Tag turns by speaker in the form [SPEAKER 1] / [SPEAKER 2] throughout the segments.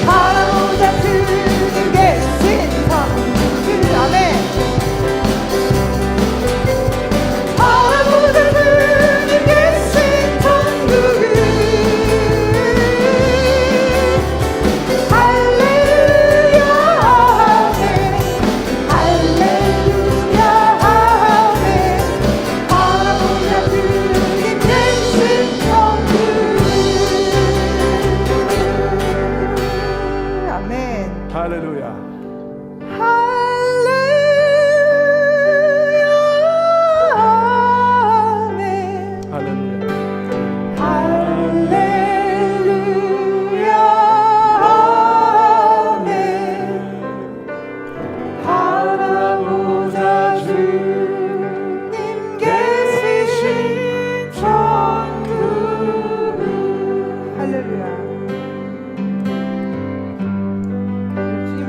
[SPEAKER 1] 바라보자 주님 계신 천국. 아멘. 바라보자 주님 계신 천국을. 할렐루야 아멘. 할렐루야 아멘. 바라보자 주님 계신 천국. 아멘.
[SPEAKER 2] 할렐루야.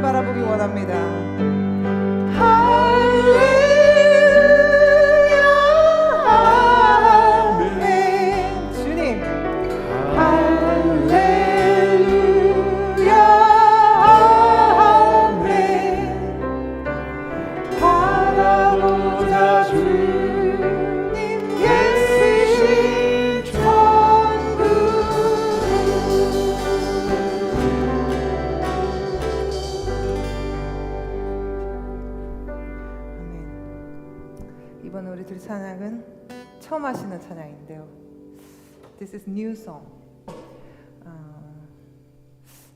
[SPEAKER 1] 바라보기 원합니다. 할렐루야. 주님. 할렐루야. 바라보자 주님 계신 천국. 이번 우리 둘 찬양은 처음 하시는 찬양인데요. This is new song.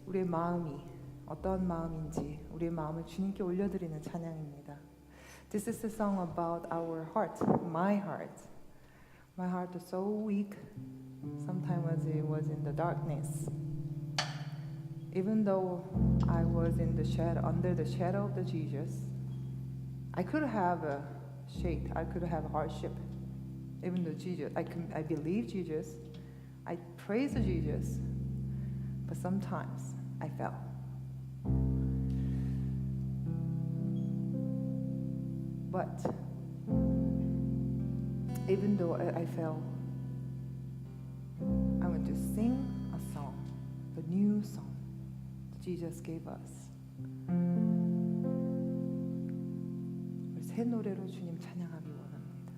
[SPEAKER 1] 우리의 마음이 어떤 마음인지 우리의 마음을 주님께 올려드리는 찬양입니다. This is a song about our heart, my heart. My heart is so weak. Sometimes it was in the darkness. Even though I was in the shadow, under the shadow of the Jesus, I could have a shade. I could have hardship. Even though Jesus, I believe Jesus, I praise Jesus, but sometimes I fell. But even though I fell, I want to sing a song, the new song that Jesus gave us. 새 노래로 주님 찬양하기 원합니다.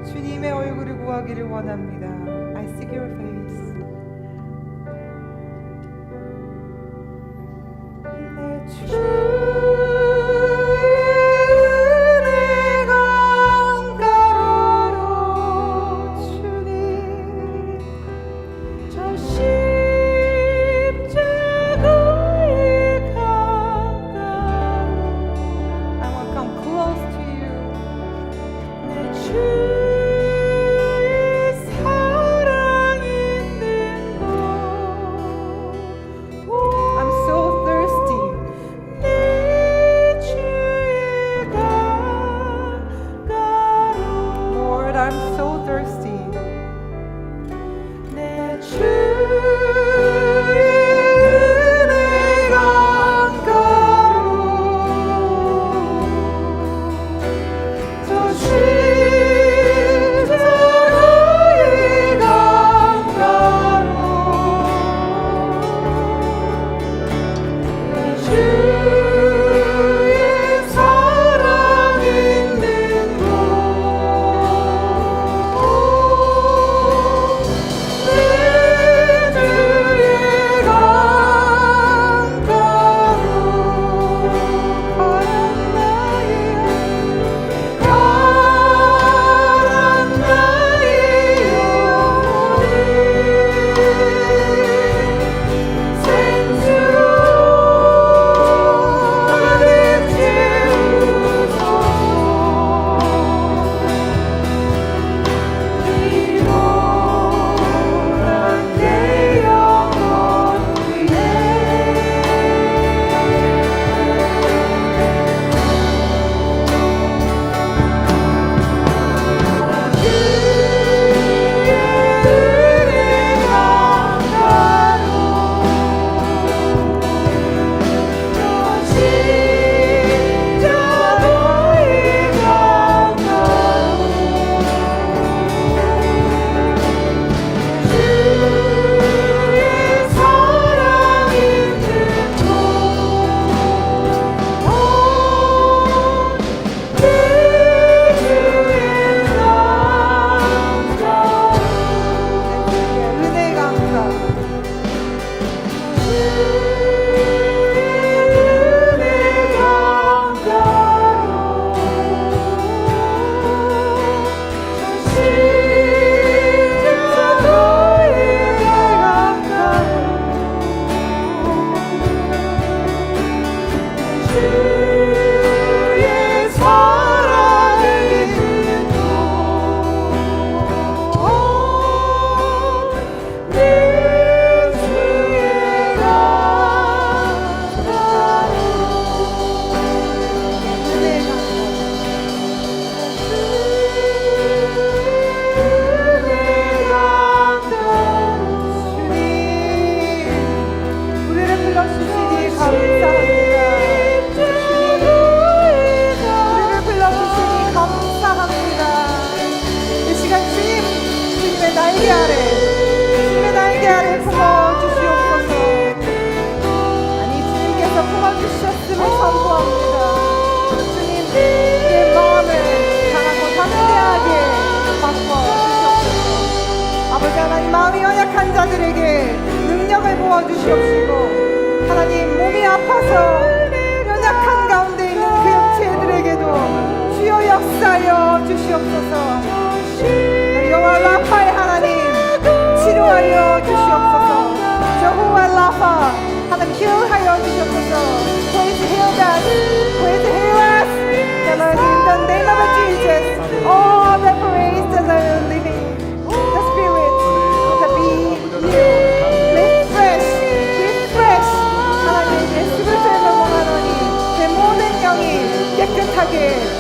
[SPEAKER 1] 주님의 얼굴을 구하기를 원합니다. I seek your face. 내 자들에게 능력을 부어주시옵시고 하나님 몸이 아파서 연약한 가운데 있는 그 영체들에게도 주여 역사하여 주시옵소서. 여호와 라파의 하나님 치료하여 주시옵소서. 여호와 라파 하나님 힐하여 주시옵소서. Please heal us, please heal us. Lord, in the name of Jesus, all the praise to the living, the Spirit, to be new, refresh, refresh. 하나님 예수를 원하노니 내 모든 영이 깨끗하게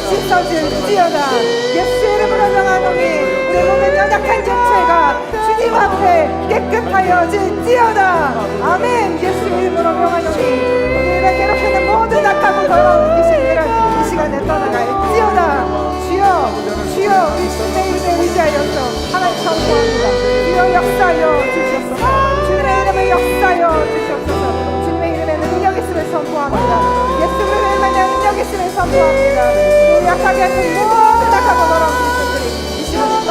[SPEAKER 1] 씻어질지어다. 예수 이름으로 명하노니 우리 몸의 연약한 정체가 주님 앞에 깨끗하여 질지어다. 아멘. 예수 이름으로 명하노니 우리를 괴롭히는 모든 악하고 더러운 귀신들을 이 시간에 떠나갈지어다. 주여 주여 우리 주님의 이름에 의지하여서 하나님 선포합니다. 주여 역사하여 주시옵소서. 주님의 이름에 역사하여 주시옵소서. 주님의 이름에 능력 있음을 선포합니다. 예수를 위한 능력 있음을 선포합니다. 우리 약하게 하신 모든 악하고 더러운 귀신들이 이 시간에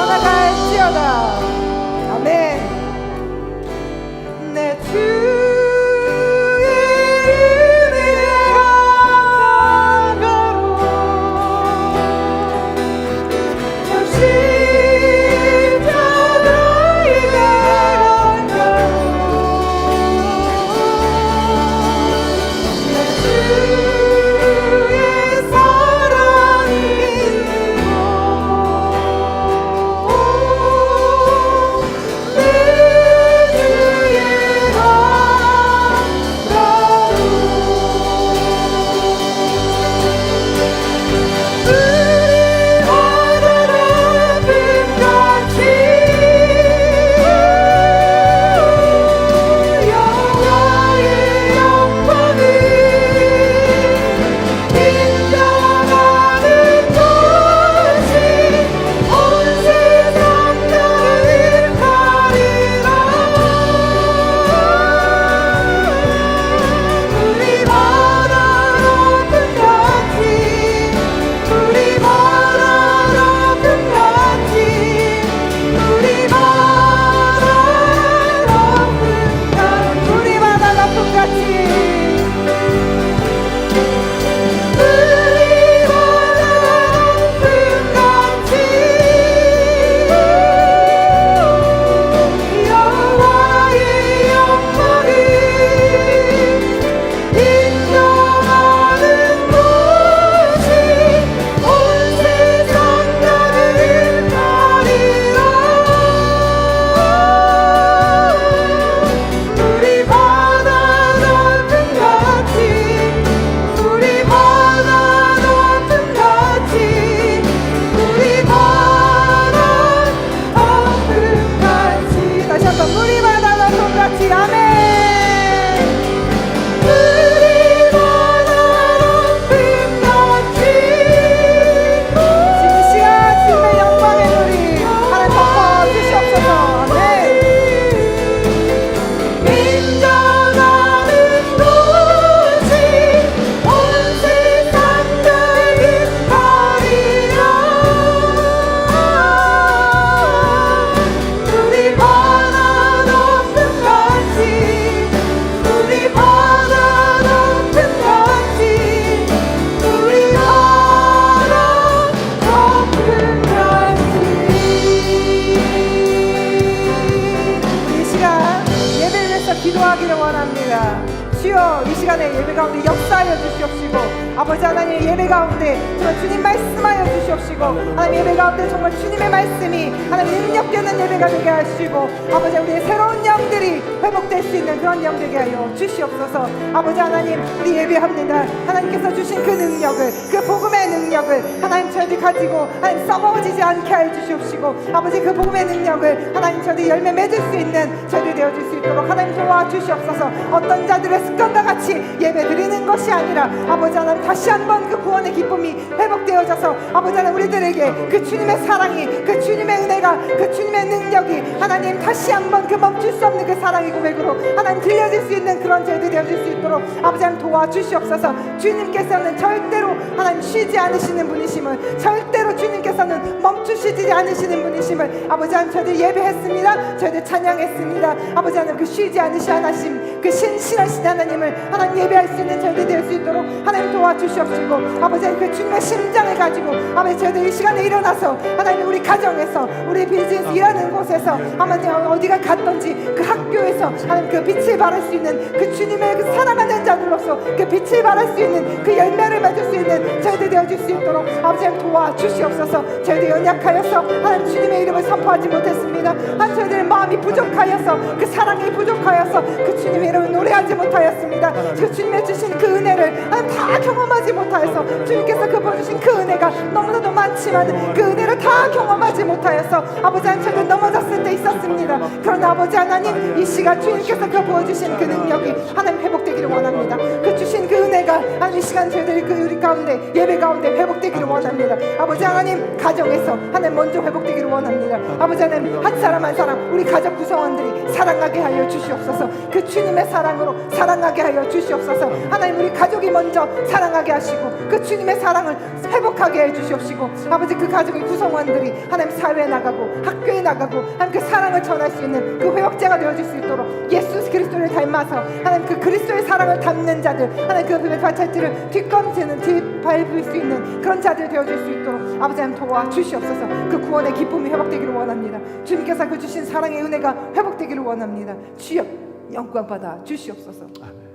[SPEAKER 1] 인도하기를 원합니다. 주여 이 시간에 예배 가운데 역사하여 주시옵시고 아버지 하나님 예배 가운데 정말 주님 말씀하여 주시옵시고 하나님 예배 가운데 정말 주님의 말씀이 하나님 능력되는 예배가 되게 하시고 아버지 우리의 새로운 영들이 회복될 수 있는 그런 영 되게 하여 주시옵소서. 아버지 하나님 우리 예배합니다. 하나님께서 주신 그 능력을 그 복음의 능력을 하나님 저희들이 가지고 하나님 썩어지지 않게 하여 주시옵시고 아버지 그 복음의 능력을 하나님 저희들이 열매 맺을 수 있는 저희들이 되어질 수 있도록 하나님 도와주시옵소서. 어떤 자들의 습관과 같이 예배 드리는 것이 아니라 아버지 하나님 다시 한번 그 구원의 기쁨이 회복되어져서 아버지 하나님 우리들에게 그 주님의 사랑이 그 주님의 은혜가 그 주님의 능력이 하나님 다시 한번 그 멈출 수 없는 그 사랑의 고백으로 하나님 들려질 수 있는 그런 저희들이 되어질 수 있도록 아버지 하나님 도와주시옵소서. 주님께서는 절대로 하나님 쉬지 않으시는 분이심을 절대로 주님께서는 멈추시지 않으시는 분이심을 아버지 하나님 저희들 예배했습니다. 저희들 찬양했습니다. 아버지 하나님 그 쉬지 않으시 하나님 그 신실하신 하나님을 하나님 예배할 수 있는 저희들이 될 수 있도록 하나님 도와주시옵시고 아버지 하나님 그 주님의 심장을 가지고 아버지 저희들 이 시간에 일어나서 하나님 우리 가정에서 우리 비즈니스 일하는 곳에서 하나님 어디가 갔던지 그 학교에서 하나님 그 빛을 발할 수 있는 그 주님의 그 사랑하는 자들로서 그 빛을 발할 수 있는 그 열매를 맺을 수 있는 저희들이 되어질 수 있도록 아버지 하나님 도와주시옵소서. 저희들이 연약하여서 하나님 주님의 이름을 선포하지 못했습니다. 하나님 저희들의 마음이 부족하여서 그 사랑이 부족하여서 그 주님의 이름을 노래하지 못하였습니다. 그 주님의 주신 그 은혜를 하나님 다 경험하지 못하여서 주님께서 그 보여주신 그 은혜가 너무나도 많지만 그 은혜를 다 경험하지 못하여서 아버지 하나님 저희들 넘어졌을 때 있었습니다. 그러나 아버지 하나님 이 시간 주님께서 그 보여주신 그 능력이 하나님 회복되기를 원합니다. 그 주신 그 은혜가 하나님 이 시간 저희들이 그 우리 가운데 예배 가운데 회복되기를 원합니다. 아버지 하나님 가정에서 하나님 먼저 회복되기를 원합니다. 아버지 하나님 한 사람 한 사람 우리 가족 구성원들이 사랑하게 하여 주시옵소서. 그 주님의 사랑으로 사랑하게 하여 주시옵소서. 하나님 우리 가족이 먼저 사랑하게 하시고 그 주님의 사랑을 회복하게 해 주시옵시고 아버지 그 가족의 구성원들이 하나님 사회에 나가고 학교에 나가고 하나님 그 사랑을 전할 수 있는 그 회복자가 되어질 수 있도록 예수 그리스도를 닮아서 하나님 그 그리스도의 사랑을 담는 자들 하나님 그 발자취를 뒷검지는 뒷밟을 수 있는 그런 자들 되어질 수 있도록 아버지 하나님 도와주시옵소서. 그 구원의 기쁨이 회복되기를 원합니다. 주님께서 그 주신 사랑의 은혜가 회복되기를 원합니다. 주여 영광 받아 주시옵소서.
[SPEAKER 2] 아멘.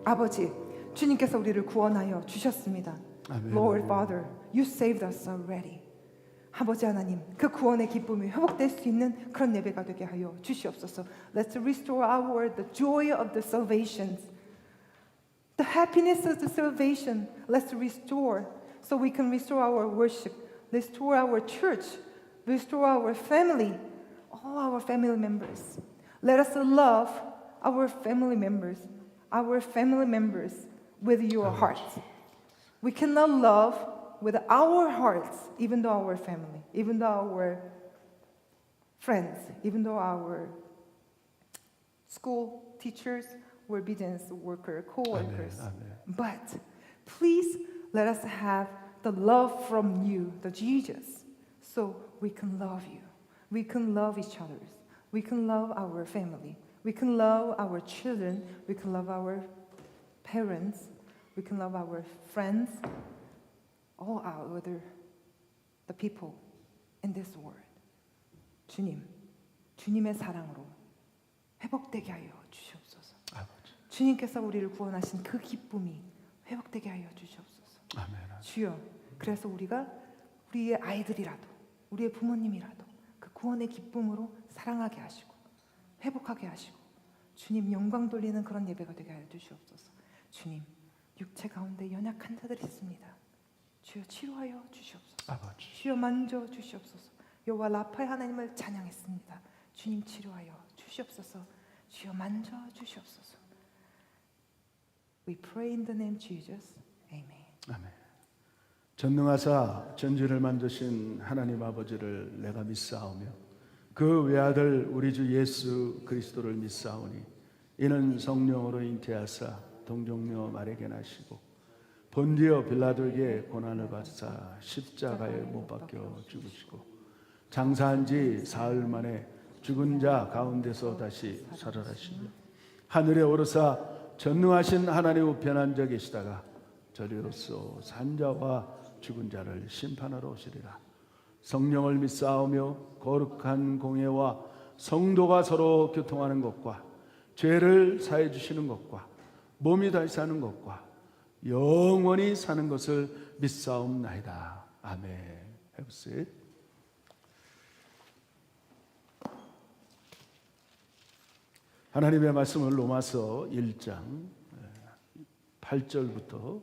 [SPEAKER 1] 아버지 주님께서 우리를 구원하여 주셨습니다.
[SPEAKER 2] 아멘.
[SPEAKER 1] Lord Father, you saved us already. 아버지 하나님 그 구원의 기쁨이 회복될 수 있는 그런 예배가 되게 하여 주시옵소서. Let's restore the joy of the salvation, the happiness of the salvation. Let's restore so we can restore our worship, restore our church, restore our family, all our family members. Let us love our family members with your heart. We cannot love with our hearts, even though our family, even though our friends, even though our school teachers, or business worker, co-workers.
[SPEAKER 2] Amen.
[SPEAKER 1] But please let us have the love from you, the Jesus, so we can love you. We can love each other. We can love our family. We can love our children. We can love our parents. We can love our friends. All other the people in this world. 주님, 주님의 사랑으로 회복되게 하여 주시옵소서.
[SPEAKER 2] 아버지.
[SPEAKER 1] 주님께서 우리를 구원하신 그 기쁨이 회복되게 하여 주시옵소서.
[SPEAKER 2] 아멘.
[SPEAKER 1] 주여, 그래서 우리가 우리의 아이들이라도 우리의 부모님이라도 그 구원의 기쁨으로 사랑하게 하시고 회복하게 하시고 주님 영광 돌리는 그런 예배가 되게 하여 주시옵소서. 주님, 육체 가운데 연약한 자들이 있습니다. 주여 치료하여 주시옵소서.
[SPEAKER 2] 아버지.
[SPEAKER 1] 주여 만져 주시옵소서. 여호와 라파의 하나님을 찬양했습니다. 주님 치료하여 주시옵소서. 주여 만져 주시옵소서. We pray in the name of Jesus. Amen.
[SPEAKER 2] 아멘. 전능하사 전지를 만드신 하나님 아버지를 내가 믿사오며 그 외아들 우리 주 예수 그리스도를 믿사오니 이는 성령으로 잉태하사 동정녀 마리아에게 나시고 본디오 빌라도에게 고난을 받사 십자가에 못 박혀 죽으시고 장사한 지 사흘 만에 죽은 자 가운데서 다시 살아나시며 하늘에 오르사 전능하신 하나님 우편에 앉아 계시다가 저리로서 산자와 죽은 자를 심판하러 오시리라. 성령을 믿사오며 거룩한 공예와 성도가 서로 교통하는 것과 죄를 사해 주시는 것과 몸이 다시 사는 것과 영원히 사는 것을 믿사옵나이다. 아멘. 해보세요. 하나님의 말씀을 로마서 1장 8절부터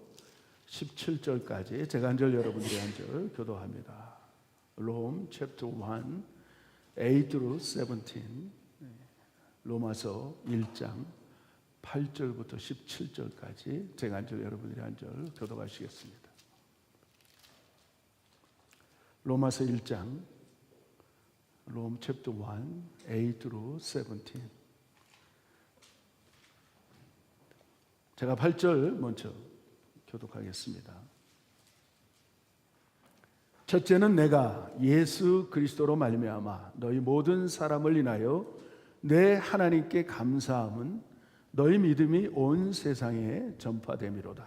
[SPEAKER 2] 17절까지 제가 한 절 여러분들이 한 절 교도합니다. 롬 챕터 1 8 through 17 로마서 1장 8절부터 17절까지 제가 한 절 여러분들이 한 절 교도하시겠습니다. 로마서 1장 롬 챕터 1 8 through 17 제가 8절 먼저 교독하겠습니다. 첫째는 내가 예수 그리스도로 말미암아 너희 모든 사람을 인하여 내 하나님께 감사함은 너희 믿음이 온 세상에 전파됨이로다.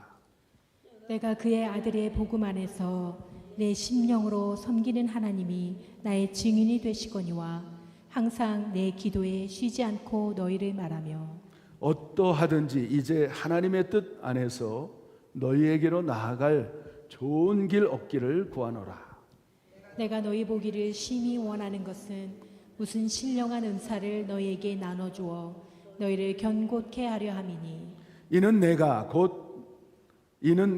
[SPEAKER 3] 내가 그의 아들의 복음 안에서 내 심령으로 섬기는 하나님이 나의 증인이 되시거니와 항상 내 기도에 쉬지 않고 너희를 말하며
[SPEAKER 2] 어떠하든지 이제 하나님의 뜻 안에서 너희에게로 나아갈 좋은 길 얻기를 구하노라.
[SPEAKER 3] 내가 너희 보기를 심히 원하는 것은 무슨 신령한 은사를 너희에게 나눠주어 너희를 견고케 하려 함이니
[SPEAKER 2] 이는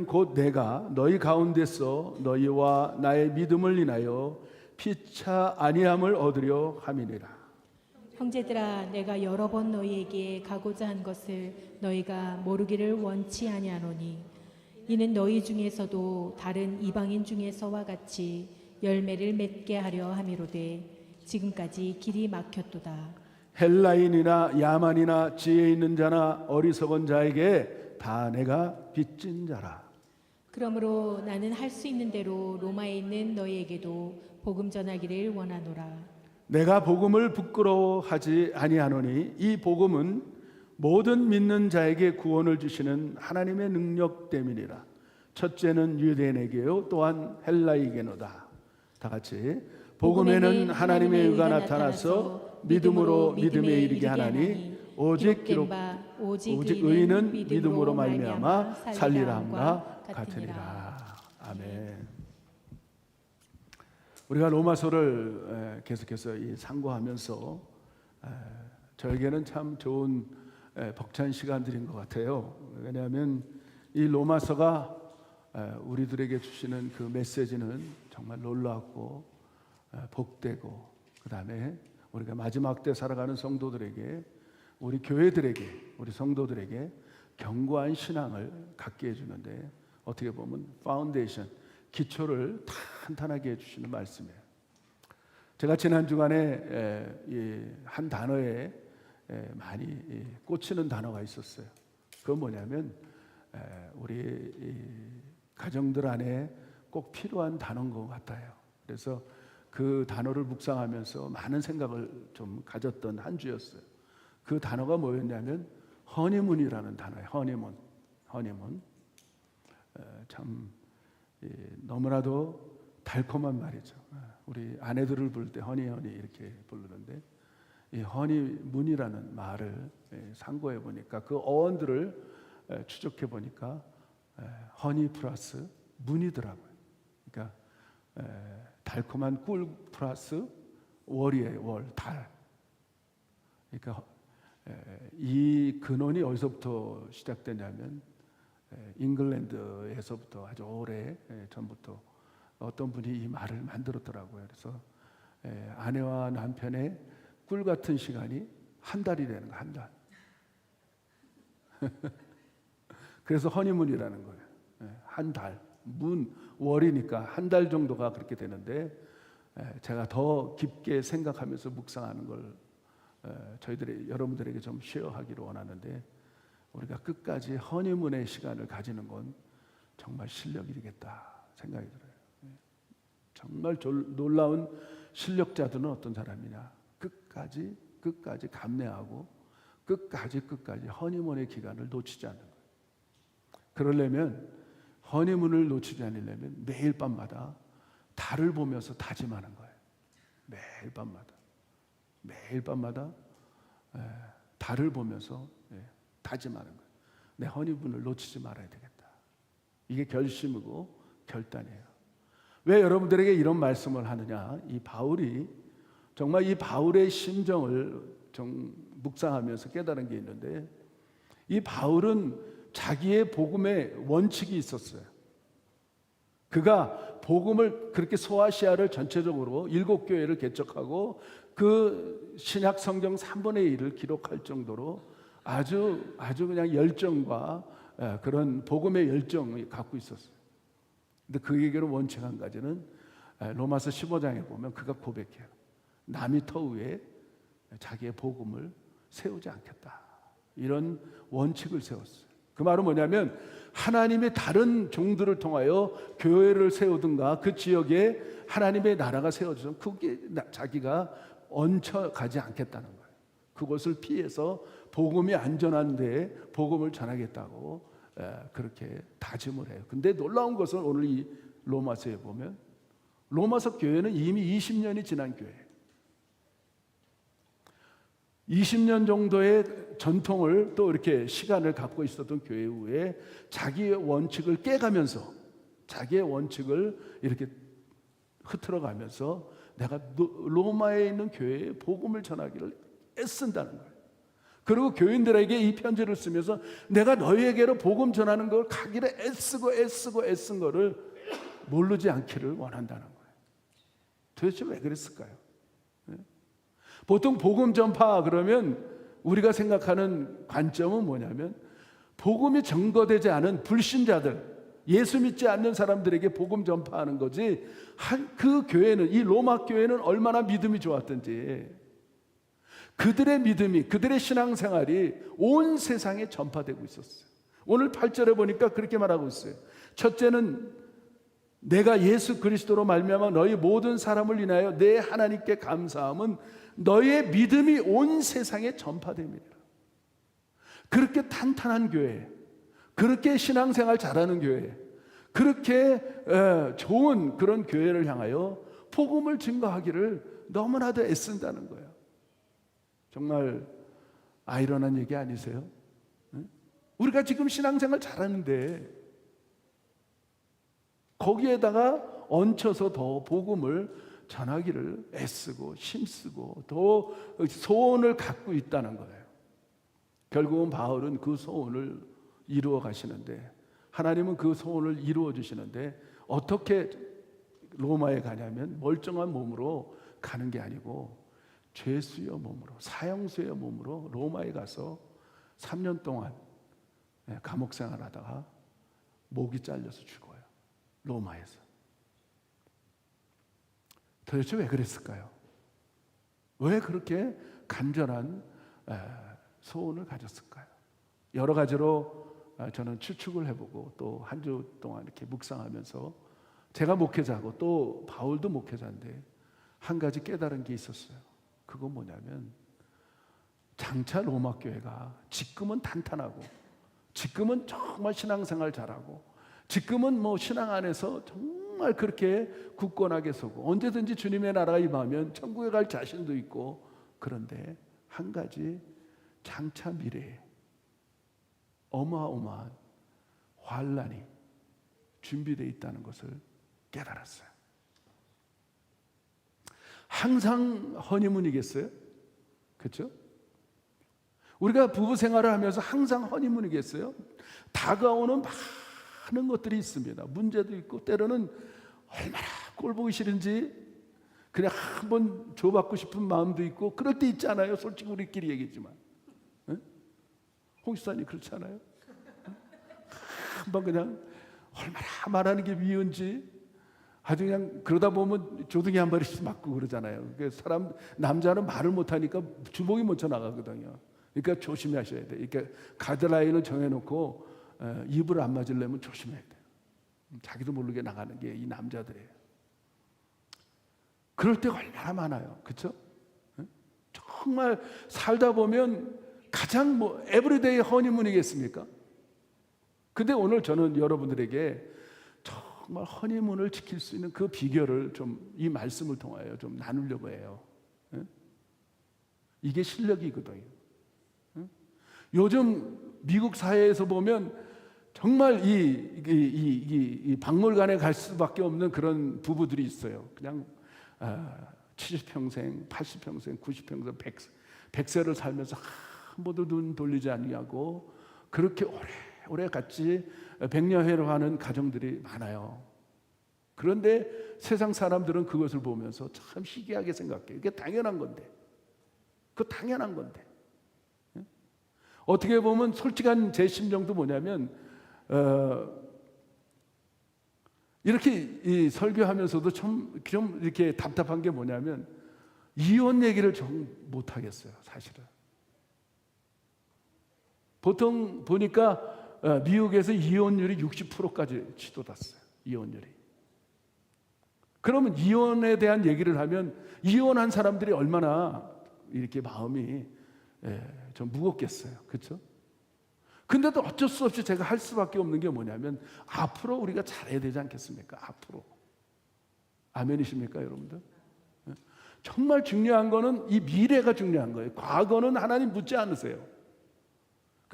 [SPEAKER 2] 곧 내가 너희 가운데서 너희와 나의 믿음을 인하여 피차 아니함을 얻으려 함이니라.
[SPEAKER 3] 형제들아 내가 여러 번 너희에게 가고자 한 것을 너희가 모르기를 원치 아니하노니 이는 너희 중에서도 다른 이방인 중에서와 같이 열매를 맺게 하려 함이로되 지금까지 길이 막혔도다.
[SPEAKER 2] 헬라인이나 야만이나 지혜 있는 자나 어리석은 자에게 다 내가 빚진 자라.
[SPEAKER 3] 그러므로 나는 할 수 있는 대로 로마에 있는 너희에게도 복음 전하기를 원하노라.
[SPEAKER 2] 내가 복음을 부끄러워하지 아니하노니 이 복음은 모든 믿는 자에게 구원을 주시는 하나님의 능력 때문이라. 첫째는 유대인에게요 또한 헬라이게노다. 다 같이 복음에는 하나님의 의가 나타나서 믿음으로 믿음에 이르게 하나니 오직 의인은 믿음으로 말미암아 살리라 함과 같으니라. 아멘. 우리가 로마서를 계속해서 상고하면서 저에게는 참 좋은 벅찬 시간들인 것 같아요. 왜냐하면 이 로마서가 우리들에게 주시는 그 메시지는 정말 놀랍고 복되고 그 다음에 우리가 마지막 때 살아가는 성도들에게 우리 교회들에게 우리 성도들에게 견고한 신앙을 갖게 해주는데 어떻게 보면 파운데이션 기초를 탄탄하게 해주시는 말씀이에요. 제가 지난 주간에 한 단어에 많이 꽂히는 단어가 있었어요. 그건 뭐냐면 우리 가정들 안에 꼭 필요한 단어인 것 같아요. 그래서 그 단어를 묵상하면서 많은 생각을 좀 가졌던 한 주였어요. 그 단어가 뭐였냐면 허니문이라는 단어예요. 허니문. 참 너무나도 달콤한 말이죠. 우리 아내들을 부를 때 허니 이렇게 부르는데 이 허니문이라는 말을 상고해 보니까 그 어원들을 추적해 보니까 허니 플러스 문이더라고요. 그러니까 달콤한 꿀 플러스 월이에요. 월, 달. 그러니까 이 근원이 어디서부터 시작되냐면 잉글랜드에서부터 아주 오래 전부터 어떤 분이 이 말을 만들었더라고요. 그래서 아내와 남편의 꿀 같은 시간이 한 달이 되는 거예요. 한 달. 그래서 허니문이라는 거예요. 한 달. 월이니까 한 달 정도가 그렇게 되는데 제가 더 깊게 생각하면서 묵상하는 걸 여러분들에게 좀 쉐어하기를 원하는데 우리가 끝까지 허니문의 시간을 가지는 건 정말 실력이겠다 생각이 들어요. 정말 놀라운 실력자들은 어떤 사람이냐? 끝까지 감내하고 끝까지 허니문의 기간을 놓치지 않는 거예요. 그러려면 허니문을 놓치지 않으려면 매일 밤마다 달을 보면서 다짐하는 거예요. 매일 밤마다 달을 보면서 다짐하는 거예요. 내 허니문을 놓치지 말아야 되겠다. 이게 결심이고 결단이에요. 왜 여러분들에게 이런 말씀을 하느냐? 이 바울이 정말 이 바울의 심정을 좀 묵상하면서 깨달은 게 있는데, 이 바울은 자기의 복음의 원칙이 있었어요. 그가 복음을 그렇게 소아시아를 전체적으로 7교회를 개척하고 그 신약 성경 3분의 1을 기록할 정도로 아주 그냥 열정과 그런 복음의 열정을 갖고 있었어요. 근데 그에게로 원칙 한 가지는 로마서 15장에 보면 그가 고백해요. 남이 터 위에 자기의 복음을 세우지 않겠다. 이런 원칙을 세웠어요. 그 말은 뭐냐면 하나님의 다른 종들을 통하여 교회를 세우든가 그 지역에 하나님의 나라가 세워져서 그게 자기가 얹혀가지 않겠다는 거예요. 그것을 피해서 복음이 안전한 데에 복음을 전하겠다고 그렇게 다짐을 해요. 근데 놀라운 것은 오늘 이 로마서에 보면 로마서 교회는 이미 20년이 지난 교회예요. 20년 정도의 전통을 또 이렇게 시간을 갖고 있었던 교회 후에 자기의 원칙을 깨가면서 자기의 원칙을 이렇게 흐트러가면서 내가 로마에 있는 교회에 복음을 전하기를 애쓴다는 거예요. 그리고 교인들에게 이 편지를 쓰면서 내가 너희에게로 복음 전하는 걸 가기를 애쓴 거를 모르지 않기를 원한다는 거예요. 도대체 왜 그랬을까요? 보통 복음 전파 그러면 우리가 생각하는 관점은 뭐냐면 복음이 증거되지 않은 불신자들, 예수 믿지 않는 사람들에게 복음 전파하는 거지, 그 교회는, 이 로마 교회는 얼마나 믿음이 좋았던지 그들의 믿음이, 그들의 신앙생활이 온 세상에 전파되고 있었어요. 오늘 8절에 보니까 그렇게 말하고 있어요. 첫째는 내가 예수 그리스도로 말미암아 너희 모든 사람을 인하여 내 하나님께 감사함은 너희의 믿음이 온 세상에 전파됩니다. 그렇게 탄탄한 교회, 그렇게 신앙생활 잘하는 교회, 그렇게 좋은 그런 교회를 향하여 복음을 증거하기를 너무나도 애쓴다는 거예요. 정말 아이러니한 얘기 아니세요? 우리가 지금 신앙생활 잘하는데 거기에다가 얹혀서 더 복음을 전하기를 애쓰고 힘쓰고 더 소원을 갖고 있다는 거예요. 결국은 바울은 그 소원을 이루어 가시는데, 하나님은 그 소원을 이루어 주시는데 어떻게 로마에 가냐면 멀쩡한 몸으로 가는 게 아니고 죄수여 몸으로, 사형수의 몸으로 로마에 가서 3년 동안 감옥 생활하다가 목이 잘려서 죽어요. 로마에서. 도대체 왜 그랬을까요? 왜 그렇게 간절한 소원을 가졌을까요? 여러 가지로 저는 추측을 해보고 또 한 주 동안 이렇게 묵상하면서, 제가 목회자고 또 바울도 목회자인데 한 가지 깨달은 게 있었어요. 그건 뭐냐면 장차 로마 교회가 지금은 탄탄하고 지금은 정말 신앙생활 잘하고 지금은 뭐 신앙 안에서 정말 그렇게 굳건하게 서고 언제든지 주님의 나라가 임하면 천국에 갈 자신도 있고, 그런데 한 가지 장차 미래에 어마어마한 환란이 준비되어 있다는 것을 깨달았어요. 항상 허니문이겠어요? 그렇죠? 우리가 부부 생활을 하면서 항상 허니문이겠어요? 다가오는 많은 것들이 있습니다. 문제도 있고 때로는 얼마나 꼴보기 싫은지 그냥 한번 줘받고 싶은 마음도 있고 그럴 때 있잖아요. 솔직히 우리끼리 얘기했지만, 홍 집사님 그렇지 않아요? 한번 그냥 얼마나 말하는 게 미운지 아주 그냥 그러다 보면 조둥이 한 마리씩 맞고 그러잖아요. 사람 남자는 말을 못하니까 주먹이 먼저 나가거든요. 그러니까 조심하셔야 돼요. 그러니까 가드라인을 정해놓고 입을 안 맞으려면 조심해야 돼요. 자기도 모르게 나가는 게 이 남자들이에요. 그럴 때가 얼마나 많아요. 그렇죠? 정말 살다 보면 가장 에브리데이 허니문이겠습니까? 근데 오늘 저는 여러분들에게 정말 허니문을 지킬 수 있는 그 비결을 좀 이 말씀을 통하여 좀 나누려고 해요. 이게 실력이거든요. 요즘 미국 사회에서 보면 정말 이 박물관에 갈 수밖에 없는 그런 부부들이 있어요. 그냥 70평생, 80평생, 90평생, 100세를 살면서 한 번도 눈 돌리지 아니하고 그렇게 오래 같이 백년회로 하는 가정들이 많아요. 그런데 세상 사람들은 그것을 보면서 참 희귀하게 생각해요. 이게 당연한 건데. 그거 당연한 건데. 어떻게 보면 솔직한 제 심정도 뭐냐면 이렇게 설교하면서도 좀 이렇게 답답한 게 뭐냐면 이혼 얘기를 좀 못하겠어요, 사실은. 보통 보니까 미국에서 이혼율이 60%까지 치솟았어요. 이혼율이. 그러면 이혼에 대한 얘기를 하면 이혼한 사람들이 얼마나 이렇게 마음이 좀 무겁겠어요. 그렇죠? 근데도 어쩔 수 없이 제가 할 수밖에 없는 게 뭐냐면 앞으로 우리가 잘해야 되지 않겠습니까? 앞으로. 아멘이십니까, 여러분들? 정말 중요한 거는 이 미래가 중요한 거예요. 과거는 하나님 묻지 않으세요.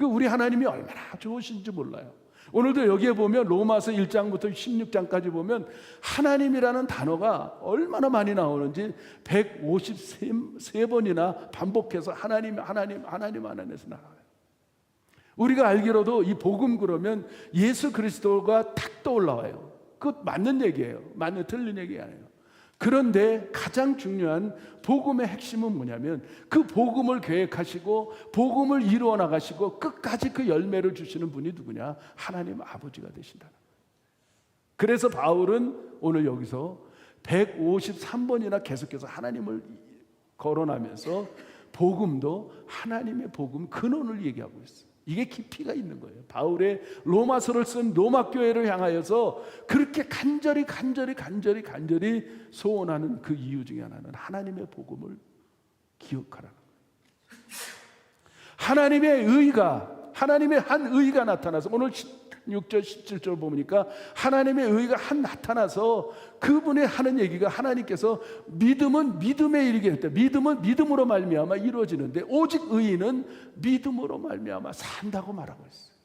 [SPEAKER 2] 우리 하나님이 얼마나 좋으신지 몰라요. 오늘도 여기에 보면 로마서 1장부터 16장까지 보면 하나님이라는 단어가 얼마나 많이 나오는지 153번이나 반복해서 하나님에서 나와요. 우리가 알기로도 이 복음 그러면 예수 그리스도가 탁 떠올라와요. 그것 맞는 얘기예요. 틀린 얘기 아니에요. 그런데 가장 중요한 복음의 핵심은 뭐냐면 그 복음을 계획하시고 복음을 이루어 나가시고 끝까지 그 열매를 주시는 분이 누구냐? 하나님 아버지가 되신다는 거예요. 그래서 바울은 오늘 여기서 153번이나 계속해서 하나님을 거론하면서 복음도 하나님의 복음 근원을 얘기하고 있어요. 이게 깊이가 있는 거예요. 바울의 로마서를 쓴 로마 교회를 향하여서 그렇게 간절히 소원하는 그 이유 중에 하나는 하나님의 복음을 기억하라는 거예요. 하나님의 한 의가 나타나서 오늘 16절 17절 보니까 하나님의 의가 한 나타나서 그분의 하는 얘기가 하나님께서 믿음은 믿음에 이르게 했다. 믿음은 믿음으로 말미암아 이루어지는데 오직 의인은 믿음으로 말미암아 산다고 말하고 있어요.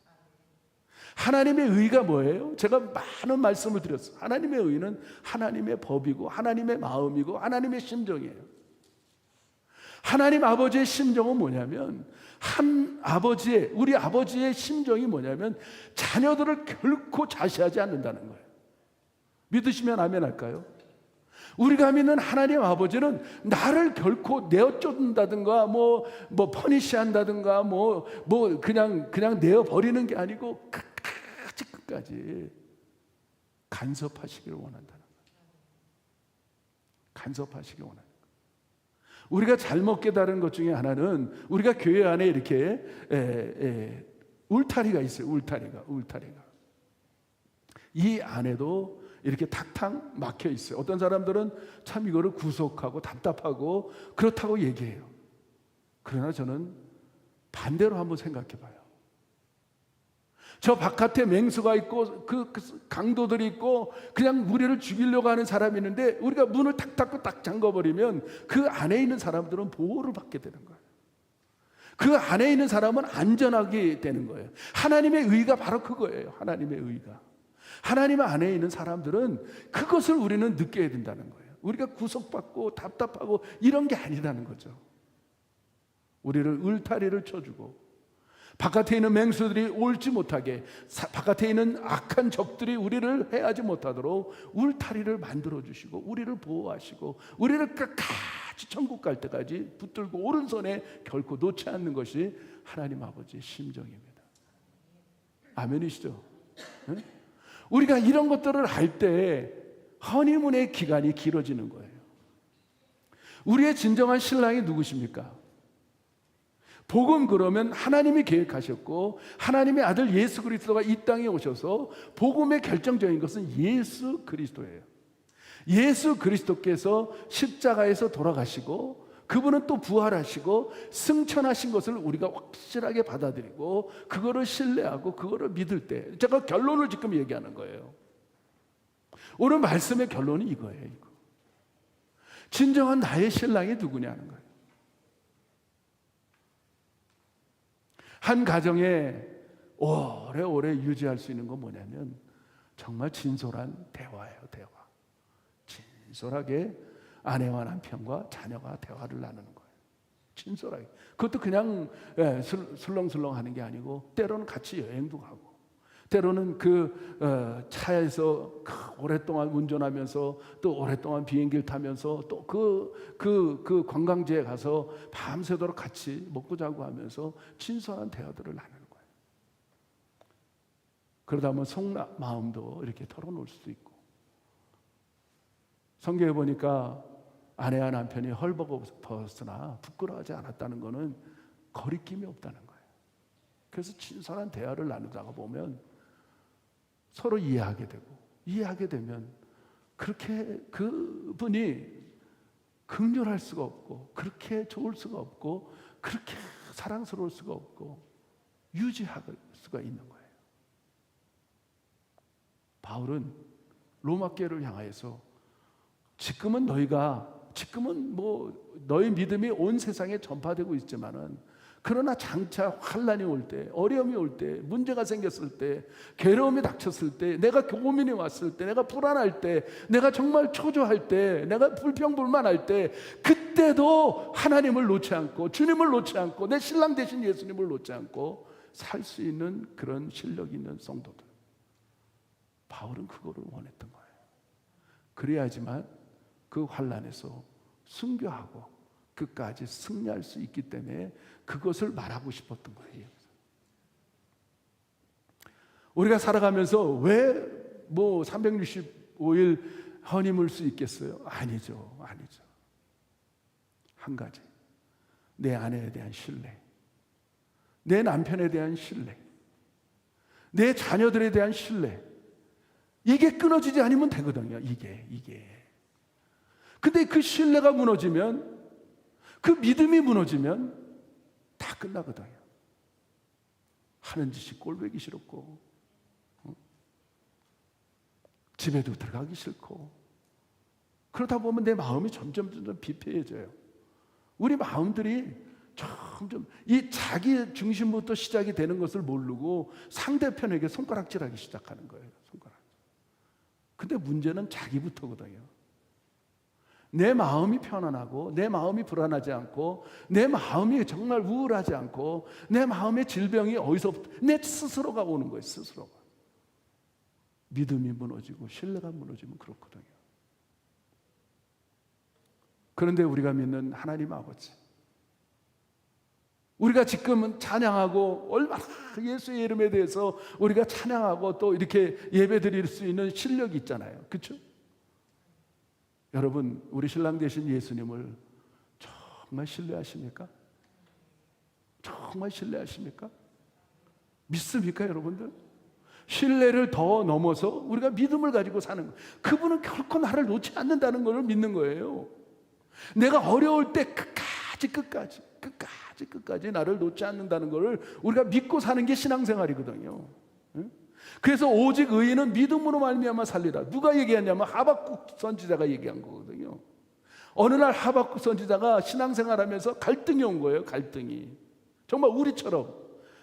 [SPEAKER 2] 하나님의 의가 뭐예요? 제가 많은 말씀을 드렸어요. 하나님의 의는 하나님의 법이고 하나님의 마음이고 하나님의 심정이에요. 하나님 아버지의 심정은 뭐냐면 우리 아버지의 심정이 뭐냐면 자녀들을 결코 자시하지 않는다는 거예요. 믿으시면 아멘 할까요? 우리가 믿는 하나님 아버지는 나를 결코 내어쫓는다든가 퍼니시한다든가 그냥 내어버리는 게 아니고 끝까지 간섭하시기를 원한다는 거예요. 간섭하시기를 원한다. 우리가 잘못 깨달은 것 중에 하나는 우리가 교회 안에 이렇게 울타리가 있어요. 울타리가 이 안에도 이렇게 탁탁 막혀 있어요. 어떤 사람들은 참 이거를 구속하고 답답하고 그렇다고 얘기해요. 그러나 저는 반대로 한번 생각해 봐요. 저 바깥에 맹수가 있고 그 강도들이 있고 그냥 우리를 죽이려고 하는 사람이 있는데 우리가 문을 탁 닫고 딱 잠궈버리면 그 안에 있는 사람들은 보호를 받게 되는 거예요. 그 안에 있는 사람은 안전하게 되는 거예요. 하나님의 의가 바로 그거예요. 하나님의 의가. 하나님 안에 있는 사람들은 그것을 우리는 느껴야 된다는 거예요. 우리가 구속받고 답답하고 이런 게 아니라는 거죠. 우리를 울타리를 쳐주고 바깥에 있는 맹수들이 옳지 못하게 바깥에 있는 악한 적들이 우리를 해하지 못하도록 울타리를 만들어주시고 우리를 보호하시고 우리를 끝까지 천국 갈 때까지 붙들고 오른손에 결코 놓지 않는 것이 하나님 아버지의 심정입니다. 아멘이시죠? 네? 우리가 이런 것들을 할 때 허니문의 기간이 길어지는 거예요. 우리의 진정한 신랑이 누구십니까? 복음 그러면 하나님이 계획하셨고 하나님의 아들 예수 그리스도가 이 땅에 오셔서 복음의 결정적인 것은 예수 그리스도예요. 예수 그리스도께서 십자가에서 돌아가시고 그분은 또 부활하시고 승천하신 것을 우리가 확실하게 받아들이고 그거를 신뢰하고 그거를 믿을 때 제가 결론을 지금 얘기하는 거예요. 오늘 말씀의 결론이 이거예요. 이거. 진정한 나의 신랑이 누구냐는 거예요. 한 가정에 오래오래 유지할 수 있는 건 뭐냐면 정말 진솔한 대화예요. 대화. 진솔하게 아내와 남편과 자녀가 대화를 나누는 거예요. 진솔하게. 그것도 그냥 술렁술렁 하는 게 아니고 때로는 같이 여행도 가고 때로는 그 차에서 오랫동안 운전하면서 또 오랫동안 비행기를 타면서 또 그 관광지에 가서 밤새도록 같이 먹고 자고 하면서 진솔한 대화들을 나누는 거예요. 그러다 보면 속마음도 이렇게 털어놓을 수도 있고, 성경에 보니까 아내와 남편이 헐벗었으나 부끄러워하지 않았다는 것은 거리낌이 없다는 거예요. 그래서 진솔한 대화를 나누다가 보면 서로 이해하게 되고, 이해하게 되면 그렇게 그분이 긍휼할 수가 없고, 그렇게 좋을 수가 없고, 그렇게 사랑스러울 수가 없고, 유지할 수가 있는 거예요. 바울은 로마 교회를 향하여서 지금은 뭐 너희 믿음이 온 세상에 전파되고 있지만은, 그러나 장차 환난이 올 때, 어려움이 올 때, 문제가 생겼을 때, 괴로움이 닥쳤을 때, 내가 고민이 왔을 때, 내가 불안할 때, 내가 정말 초조할 때, 내가 불평불만할 때, 그때도 하나님을 놓지 않고 주님을 놓지 않고 내 신랑 되신 예수님을 놓지 않고 살 수 있는 그런 실력 있는 성도들, 바울은 그거를 원했던 거예요. 그래야지만 그 환난에서 순교하고 끝까지 승리할 수 있기 때문에 그것을 말하고 싶었던 거예요. 우리가 살아가면서 왜 뭐 365일 허니물 수 있겠어요? 아니죠. 한 가지, 내 아내에 대한 신뢰, 내 남편에 대한 신뢰, 내 자녀들에 대한 신뢰, 이게 끊어지지 않으면 되거든요. 이게. 근데 그 신뢰가 무너지면, 그 믿음이 무너지면 다 끝나거든요. 하는 짓이 꼴보기 싫었고, 집에도 들어가기 싫고, 그러다 보면 내 마음이 점점 비폐해져요. 우리 마음들이 점점 이 자기 중심부터 시작이 되는 것을 모르고 상대편에게 손가락질하기 시작하는 거예요. 근데 문제는 자기부터거든요. 내 마음이 편안하고, 내 마음이 불안하지 않고, 내 마음이 정말 우울하지 않고, 내 마음의 질병이 어디서부터, 내 스스로가 오는 거예요. 스스로가. 믿음이 무너지고 신뢰가 무너지면 그렇거든요. 그런데 우리가 믿는 하나님 아버지, 우리가 지금은 찬양하고, 얼마나 예수의 이름에 대해서 우리가 찬양하고 또 이렇게 예배 드릴 수 있는 실력이 있잖아요. 그렇죠? 여러분, 우리 신랑 되신 예수님을 정말 신뢰하십니까? 정말 신뢰하십니까? 믿습니까, 여러분들? 신뢰를 더 넘어서 우리가 믿음을 가지고 사는 거예요. 그분은 결코 나를 놓지 않는다는 것을 믿는 거예요. 내가 어려울 때 끝까지 나를 놓지 않는다는 것을 우리가 믿고 사는 게 신앙생활이거든요. 그래서 오직 의인은 믿음으로 말미암아 살리라. 누가 얘기했냐면 하박국 선지자가 얘기한 거거든요. 어느 날 하박국 선지자가 신앙생활하면서 갈등이 온 거예요. 갈등이. 정말 우리처럼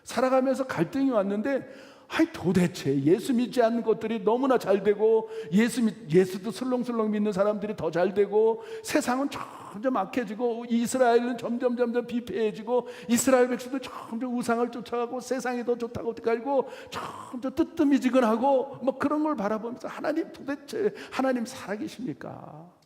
[SPEAKER 2] 살아가면서 갈등이 왔는데, 도대체 예수 믿지 않는 것들이 너무나 잘 되고, 예수도 슬렁슬렁 믿는 사람들이 더 잘 되고, 세상은 점점 악해지고, 이스라엘은 점점 비폐해지고, 이스라엘 백성도 점점 우상을 쫓아가고, 세상이 더 좋다고 알고 점점 뜨뜻미지근하고, 뭐 그런 걸 바라보면서 하나님, 도대체 하나님 살아계십니까?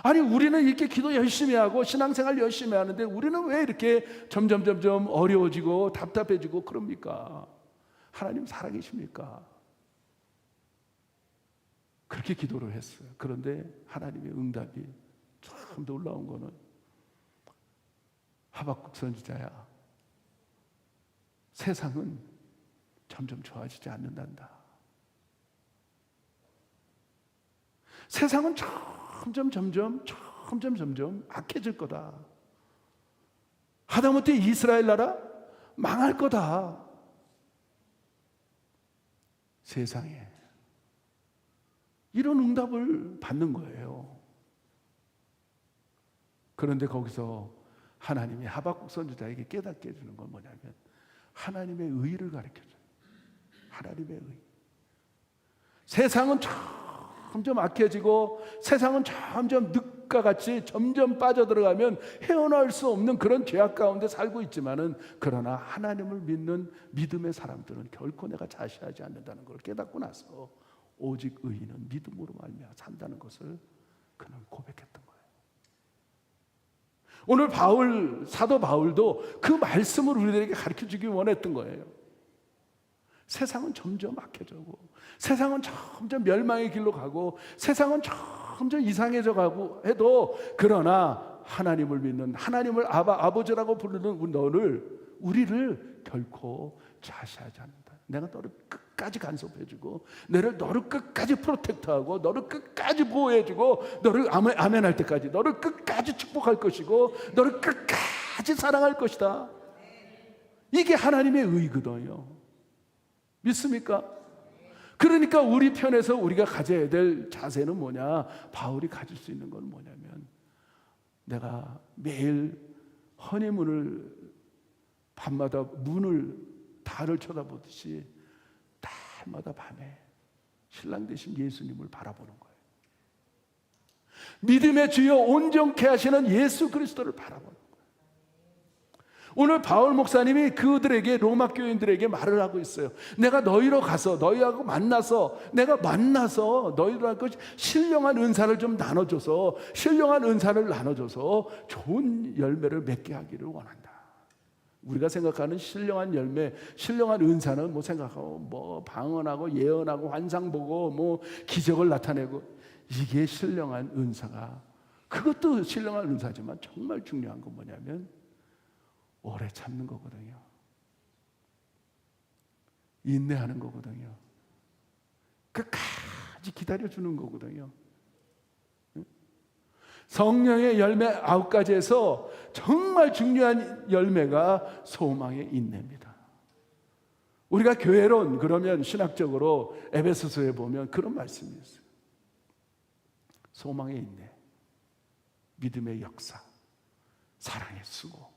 [SPEAKER 2] 아니, 우리는 이렇게 기도 열심히 하고 신앙생활 열심히 하는데 우리는 왜 이렇게 점점 어려워지고 답답해지고 그럽니까? 하나님 살아계십니까? 그렇게 기도를 했어요. 그런데 하나님의 응답이 참 놀라운 거는, 하박국 선지자야, 세상은 점점 좋아지지 않는단다. 세상은 점점 악해질 거다. 하다못해 이스라엘 나라 망할 거다. 세상에 이런 응답을 받는 거예요. 그런데 거기서 하나님이 하박국 선지자에게 깨닫게 해주는 건 뭐냐면 하나님의 의를 가르쳐줘요. 하나님의 의. 세상은 점점 악해지고 세상은 점점 늪과 같이 점점 빠져들어가면 헤어나올 수 없는 그런 죄악 가운데 살고 있지만은, 그러나 하나님을 믿는 믿음의 사람들은 결코 내가 자시하지 않는다는 걸 깨닫고 나서 오직 의인은 믿음으로 말미암아 산다는 것을 그는 고백했던 거예요. 오늘 사도 바울도 그 말씀을 우리들에게 가르쳐주기 원했던 거예요. 세상은 점점 악해지고 세상은 점점 멸망의 길로 가고 세상은 점점 이상해져 가고 해도, 그러나 하나님을 믿는, 하나님을 아버지라고 부르는 우리를 결코 자시하지 않는다. 내가 너를 끝까지 간섭해주고 너를 끝까지 프로텍트하고 너를 끝까지 보호해주고 너를 아멘할 때까지 너를 끝까지 축복할 것이고 너를 끝까지 사랑할 것이다. 이게 하나님의 의거든요. 믿습니까? 그러니까 우리 편에서 우리가 가져야 될 자세는 뭐냐? 바울이 가질 수 있는 건 뭐냐면, 내가 매일 허니문을 밤마다 달을 쳐다보듯이 달마다 밤에 신랑 되신 예수님을 바라보는 거예요. 믿음의 주여 온전케 하시는 예수 그리스도를 바라보는 거예요. 오늘 바울 목사님이 그들에게, 로마 교인들에게 말을 하고 있어요. 내가 너희로 가서 너희하고 내가 만나서 너희들하고 신령한 은사를 좀 나눠줘서, 신령한 은사를 나눠줘서 좋은 열매를 맺게 하기를 원한다. 우리가 생각하는 신령한 열매, 신령한 은사는 생각하고 방언하고 예언하고 환상 보고 기적을 나타내고, 이게 신령한 은사가, 그것도 신령한 은사지만 정말 중요한 건 뭐냐면 오래 참는 거거든요. 인내하는 거거든요. 끝까지 기다려주는 거거든요. 성령의 열매 9가지에서 정말 중요한 열매가 소망의 인내입니다. 우리가 교회론 그러면 신학적으로 에베소서에 보면 그런 말씀이 있어요. 소망의 인내, 믿음의 역사, 사랑의 수고.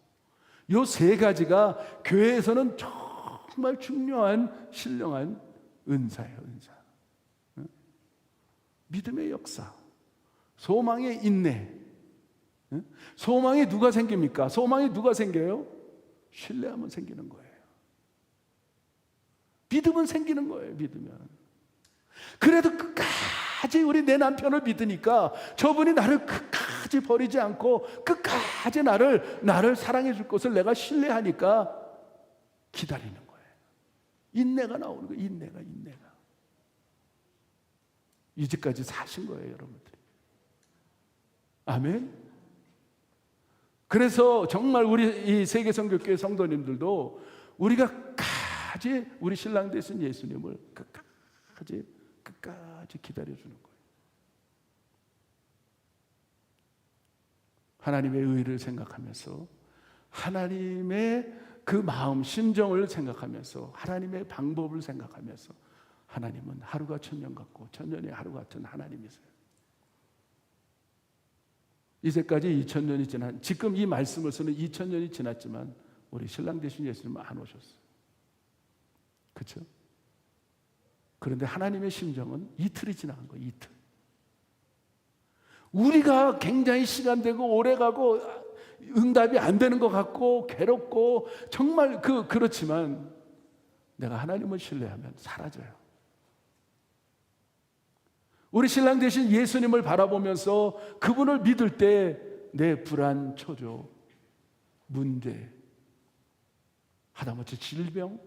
[SPEAKER 2] 이 3가지가 교회에서는 정말 중요한 신령한 은사예요. 은사. 믿음의 역사, 소망의 인내. 소망이 누가 생깁니까? 소망이 누가 생겨요? 신뢰하면 생기는 거예요. 믿으면 생기는 거예요. 믿으면. 그래도 끝까지 내 남편을 믿으니까 저분이 나를 끝까지 버리지 않고 끝까지 나를 사랑해 줄 것을 내가 신뢰하니까 기다리는 거예요. 인내가 나오는 거예요. 인내가. 이제까지 사신 거예요, 여러분들이. 아멘. 그래서 정말 우리 이 세계성교교회 성도님들도 우리가 끝까지 우리 신랑 되신 예수님을 끝까지 기다려주는 거예요. 하나님의 의를 생각하면서, 하나님의 그 마음, 심정을 생각하면서, 하나님의 방법을 생각하면서, 하나님은 하루가 천년 같고 천년이 하루 같은 하나님이세요. 이제까지 2000년이 지난, 지금 이 말씀을 쓰는 2000년이 지났지만 우리 신랑 되신 예수님은 안 오셨어요. 그렇죠? 그런데 하나님의 심정은 이틀이 지나간 거예요. 이틀. 우리가 굉장히 시간되고 오래가고 응답이 안 되는 것 같고 괴롭고 정말 그렇지만 내가 하나님을 신뢰하면 사라져요. 우리 신랑 되신 예수님을 바라보면서 그분을 믿을 때 내 불안, 초조, 문제, 하다못해 질병,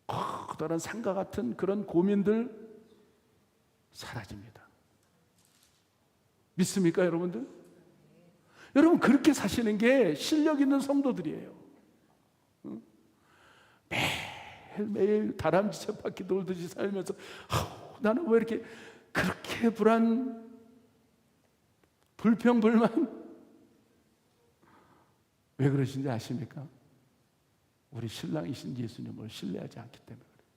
[SPEAKER 2] 커다란 산과 같은 그런 고민들 사라집니다. 믿습니까, 여러분들? 여러분, 그렇게 사시는 게 실력 있는 성도들이에요. 매일매일 다람쥐 쳇바퀴 돌듯이 살면서 나는 왜 이렇게 그렇게 불평불만 왜 그러신지 아십니까? 우리 신랑이신 예수님을 신뢰하지 않기 때문에 그래요.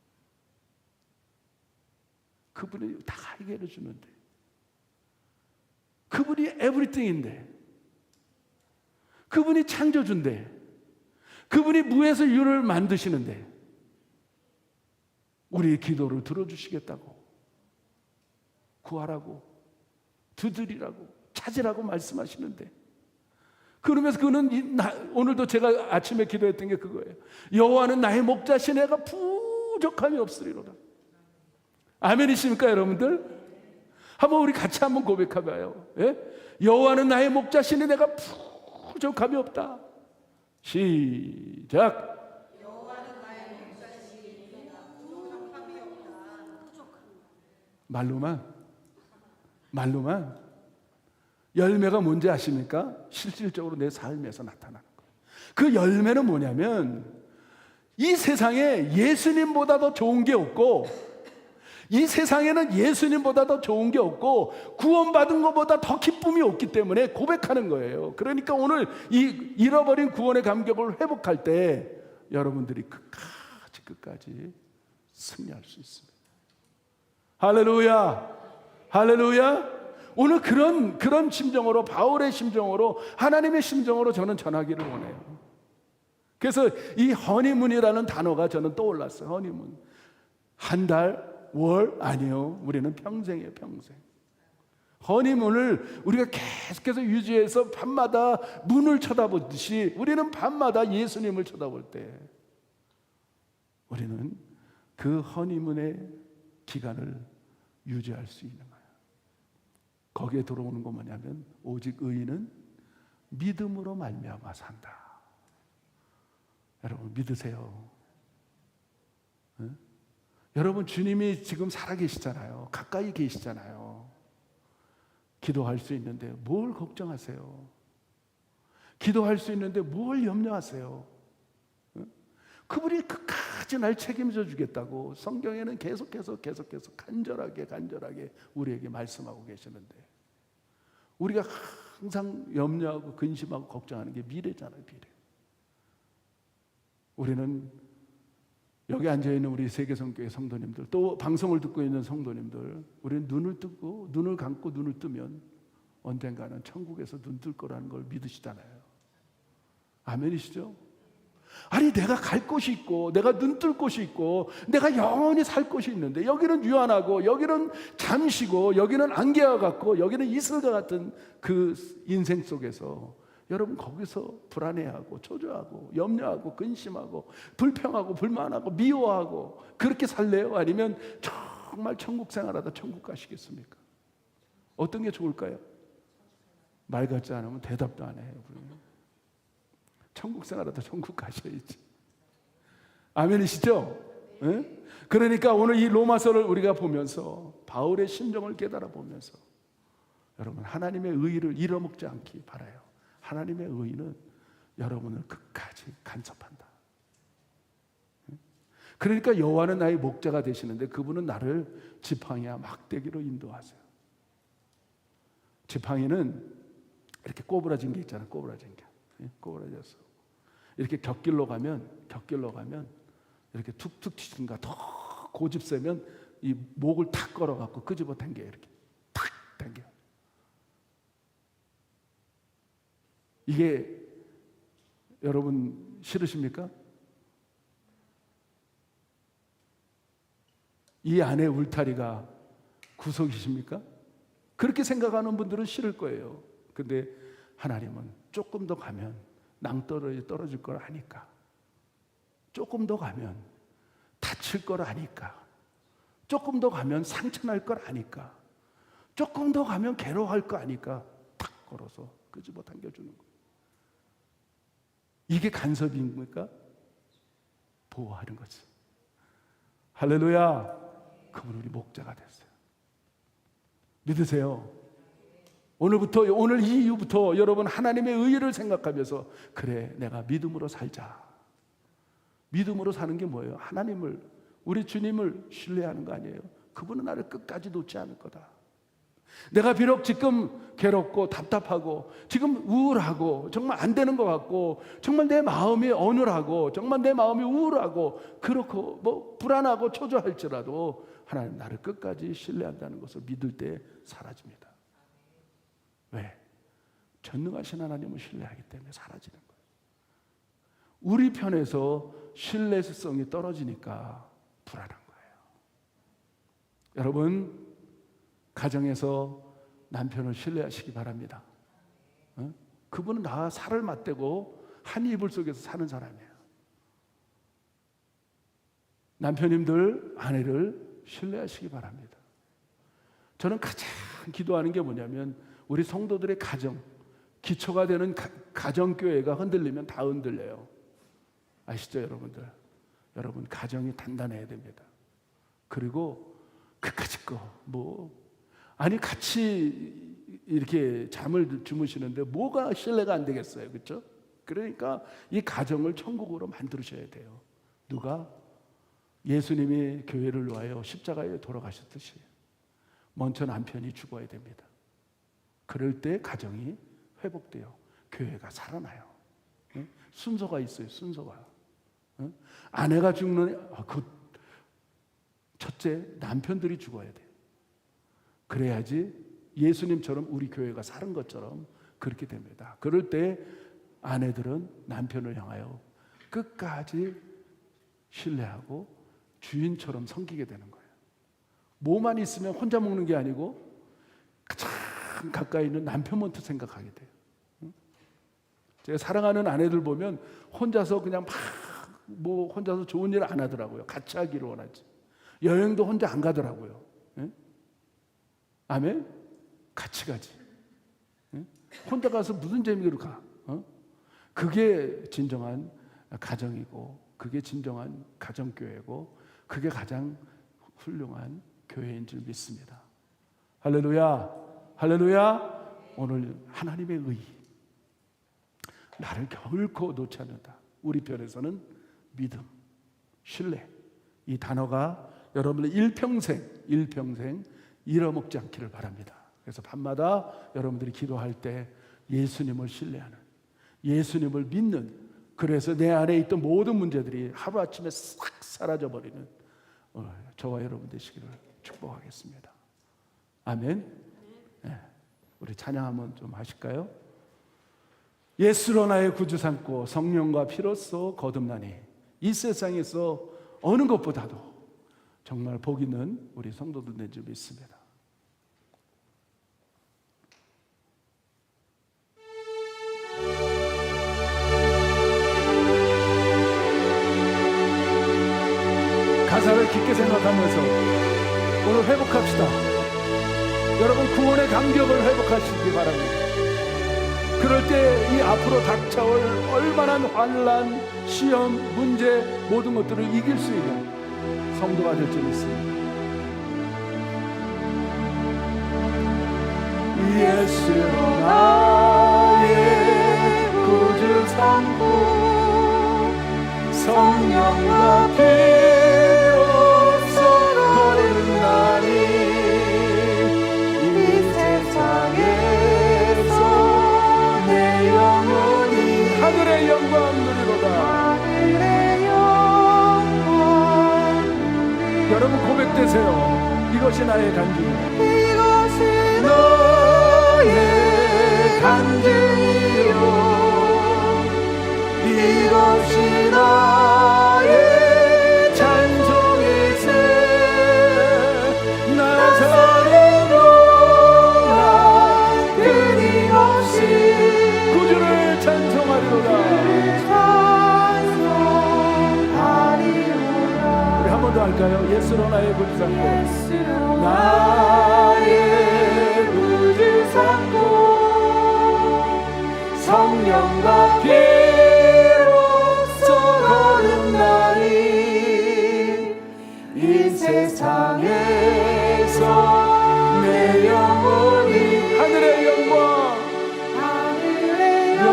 [SPEAKER 2] 그분이 다 해결해 주는데, 그분이 에브리띵인데 그분이 창조주인데, 그분이 무에서 유를 만드시는데 우리의 기도를 들어주시겠다고, 구하라고, 두드리라고, 찾으라고 말씀하시는데, 그러면서 그는 오늘도 제가 아침에 기도했던 게 그거예요. 여호와는 나의 목자시 내가 부족함이 없으리로다. 아멘이십니까 여러분들? 한번 우리 같이 한번 고백해봐요. 예? 여호와는 나의 목자시니 내가 부족함이 없다. 시작.
[SPEAKER 4] 여호와는 나의 목자시니 내가 부족함이 없다.
[SPEAKER 2] 말로만 열매가 뭔지 아십니까? 실질적으로 내 삶에서 나타나는 거예요. 그 열매는 뭐냐면 이 세상에 예수님보다 더 좋은 게 없고, 이 세상에는 예수님보다 더 좋은 게 없고 구원받은 것보다 더 기쁨이 없기 때문에 고백하는 거예요. 그러니까 오늘 이 잃어버린 구원의 감격을 회복할 때 여러분들이 끝까지 승리할 수 있습니다. 할렐루야, 할렐루야. 오늘 그런 심정으로, 바울의 심정으로, 하나님의 심정으로 저는 전하기를 원해요. 그래서 이 허니문이라는 단어가 저는 떠올랐어요. 허니문. 한 달, 월 아니요. 우리는 평생이에요, 평생. 허니문을 우리가 계속해서 유지해서 밤마다 문을 쳐다보듯이 우리는 밤마다 예수님을 쳐다볼 때 우리는 그 허니문의 기간을 유지할 수 있는 거예요. 거기에 들어오는 건 뭐냐면 오직 의인은 믿음으로 말미암아 산다. 여러분 믿으세요. 네? 여러분 주님이 지금 살아계시잖아요. 가까이 계시잖아요. 기도할 수 있는데 뭘 걱정하세요? 기도할 수 있는데 뭘 염려하세요? 그분이 끝까지 날 책임져 주겠다고 성경에는 계속해서 간절하게 우리에게 말씀하고 계시는데, 우리가 항상 염려하고 근심하고 걱정하는 게 미래잖아요, 미래. 우리는 여기 앉아있는 우리 세계성교회 성도님들, 또 방송을 듣고 있는 성도님들, 우리는 눈을 감고 눈을 뜨면 언젠가는 천국에서 눈 뜰 거라는 걸 믿으시잖아요. 아멘이시죠? 아니 내가 갈 곳이 있고 내가 눈 뜰 곳이 있고 내가 영원히 살 곳이 있는데, 여기는 유한하고 여기는 잠시고 여기는 안개와 같고 여기는 이슬과 같은 그 인생 속에서 여러분 거기서 불안해하고 초조하고 염려하고 근심하고 불평하고 불만하고 미워하고 그렇게 살래요? 아니면 정말 천국 생활하다 천국 가시겠습니까? 어떤 게 좋을까요? 말 같지 않으면 대답도 안 해요. 천국 생활하다 천국 가셔야지. 아멘이시죠? 네? 그러니까 오늘 이 로마서를 우리가 보면서 바울의 심정을 깨달아 보면서 여러분 하나님의 의의를 잃어먹지 않기 바라요. 하나님의 의의는 여러분을 끝까지 간섭한다. 그러니까 여호와는 나의 목자가 되시는데 그분은 나를 지팡이와 막대기로 인도하세요. 지팡이는 이렇게 꼬부라진 게 있잖아요. 꼬부라진 게. 꼬부라져서 이렇게 곁길로 가면 이렇게 툭툭 치든가 더 고집 세면 이 목을 탁 걸어갖고 끄집어 당겨요. 이렇게 탁 당겨. 이게 여러분 싫으십니까? 이 안에 울타리가 구속이십니까? 그렇게 생각하는 분들은 싫을 거예요. 근데 하나님은 조금 더 가면 낭떠러지 떨어질 걸 아니까, 조금 더 가면 다칠 걸 아니까, 조금 더 가면 상처날 걸 아니까, 조금 더 가면 괴로워할 거 아니까 탁 걸어서 끄집어 당겨주는 거예요. 이게 간섭입니까? 보호하는 거지. 할렐루야. 그분 우리 목자가 됐어요. 믿으세요? 오늘 이 이후부터 여러분 하나님의 의의를 생각하면서 그래 내가 믿음으로 살자. 믿음으로 사는 게 뭐예요? 하나님을, 우리 주님을 신뢰하는 거 아니에요? 그분은 나를 끝까지 놓지 않을 거다. 내가 비록 지금 괴롭고 답답하고 지금 우울하고 정말 안 되는 것 같고 정말 내 마음이 어눌하고 정말 내 마음이 우울하고 그렇고 뭐 불안하고 초조할지라도 하나님 나를 끝까지 신뢰한다는 것을 믿을 때 사라집니다. 왜? 전능하신 하나님을 신뢰하기 때문에 사라지는 거예요. 우리 편에서 신뢰성이 떨어지니까 불안한 거예요. 여러분, 가정에서 남편을 신뢰하시기 바랍니다. 그분은 나와 살을 맞대고 한 이불 속에서 사는 사람이에요. 남편님들 아내를 신뢰하시기 바랍니다. 저는 가장 기도하는 게 뭐냐면 우리 성도들의 가정, 기초가 되는 가정교회가 흔들리면 다 흔들려요. 아시죠, 여러분들? 여러분, 가정이 단단해야 됩니다. 그리고 그까짓 아니 같이 이렇게 잠을 주무시는데 뭐가 신뢰가 안 되겠어요, 그렇죠? 그러니까 이 가정을 천국으로 만들으셔야 돼요. 누가? 예수님이 교회를 위하여 십자가에 돌아가셨듯이 먼저 남편이 죽어야 됩니다. 그럴 때 가정이 회복돼요. 교회가 살아나요. 순서가 있어요, 순서가. 아내가 죽는 첫째, 남편들이 죽어야 돼요. 그래야지 예수님처럼 우리 교회가 사는 것처럼 그렇게 됩니다. 그럴 때 아내들은 남편을 향하여 끝까지 신뢰하고 주인처럼 섬기게 되는 거예요. 뭐만 있으면 혼자 먹는 게 아니고 가장 가까이 있는 남편부터 생각하게 돼요. 제가 사랑하는 아내들 보면 혼자서 그냥 혼자서 좋은 일 안 하더라고요. 같이 하기를 원하지. 여행도 혼자 안 가더라고요. 아멘? 같이 가지. 혼자 가서 무슨 재미로 가? 그게 진정한 가정이고, 그게 진정한 가정교회고, 그게 가장 훌륭한 교회인 줄 믿습니다. 할렐루야, 할렐루야. 오늘 하나님의 의, 나를 결코 놓지 않는다. 우리 편에서는 믿음, 신뢰, 이 단어가 여러분의 일평생 잃어먹지 않기를 바랍니다. 그래서 밤마다 여러분들이 기도할 때 예수님을 신뢰하는, 예수님을 믿는, 그래서 내 안에 있던 모든 문제들이 하루아침에 싹 사라져버리는 저와 여러분 되시기를 축복하겠습니다. 아멘. 네. 우리 찬양 한번 좀 하실까요? 예수로 나의 구주 삼고 성령과 피로써 거듭나니 이 세상에서 어느 것보다도 정말 복 있는 우리 성도들 된 줄 믿습니다. 가사를 깊게 생각하면서 오늘 회복합시다. 여러분, 구원의 감격을 회복하시기 바랍니다. 그럴 때 이 앞으로 닥쳐올 얼마나 환난, 시험, 문제 모든 것들을 이길 수 있는 성도가 될 줄 믿습니다. 예수로 나의 구주 삼고 성령과 피로써 거듭나니 이 세상에서 내 영혼이 하늘의 영광 누리로다. 하늘의 영광 누리로다. 여러분 고백되세요. 이것이 나의 간증이다. 이것이 너의 간증이요, 이것이 나의 찬송일세. 나사렛 동안 끊임없이 구주를 찬송하리로다. 우리 한 번 더 할까요? 예수로 나의 구주 삼고 나의 구주 삼고 성령과 피로써 거듭나니 이 세상에서 내 영혼이 하늘의 영광 누리노라.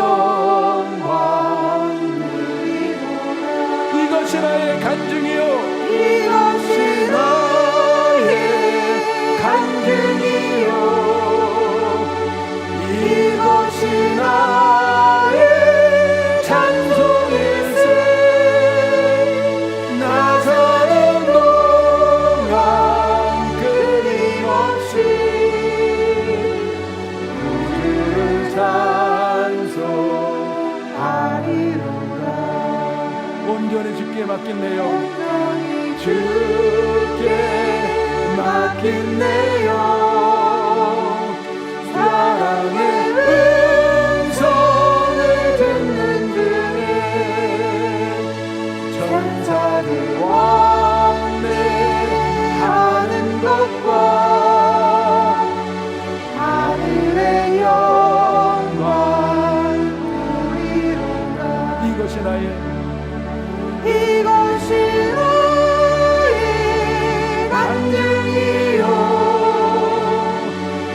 [SPEAKER 2] 이것이 나의 간증이요, 이것이 나의 간증이요, 이것이 나의 온전히 주께 맡긴네요.
[SPEAKER 1] 온전히
[SPEAKER 2] 주께 맡긴네요. 사랑의 음성을 듣는 중에 천사들 왕래하는 것과 하늘의 영광 보리로다. 이것이 나의
[SPEAKER 1] 이것이 나의 간증이요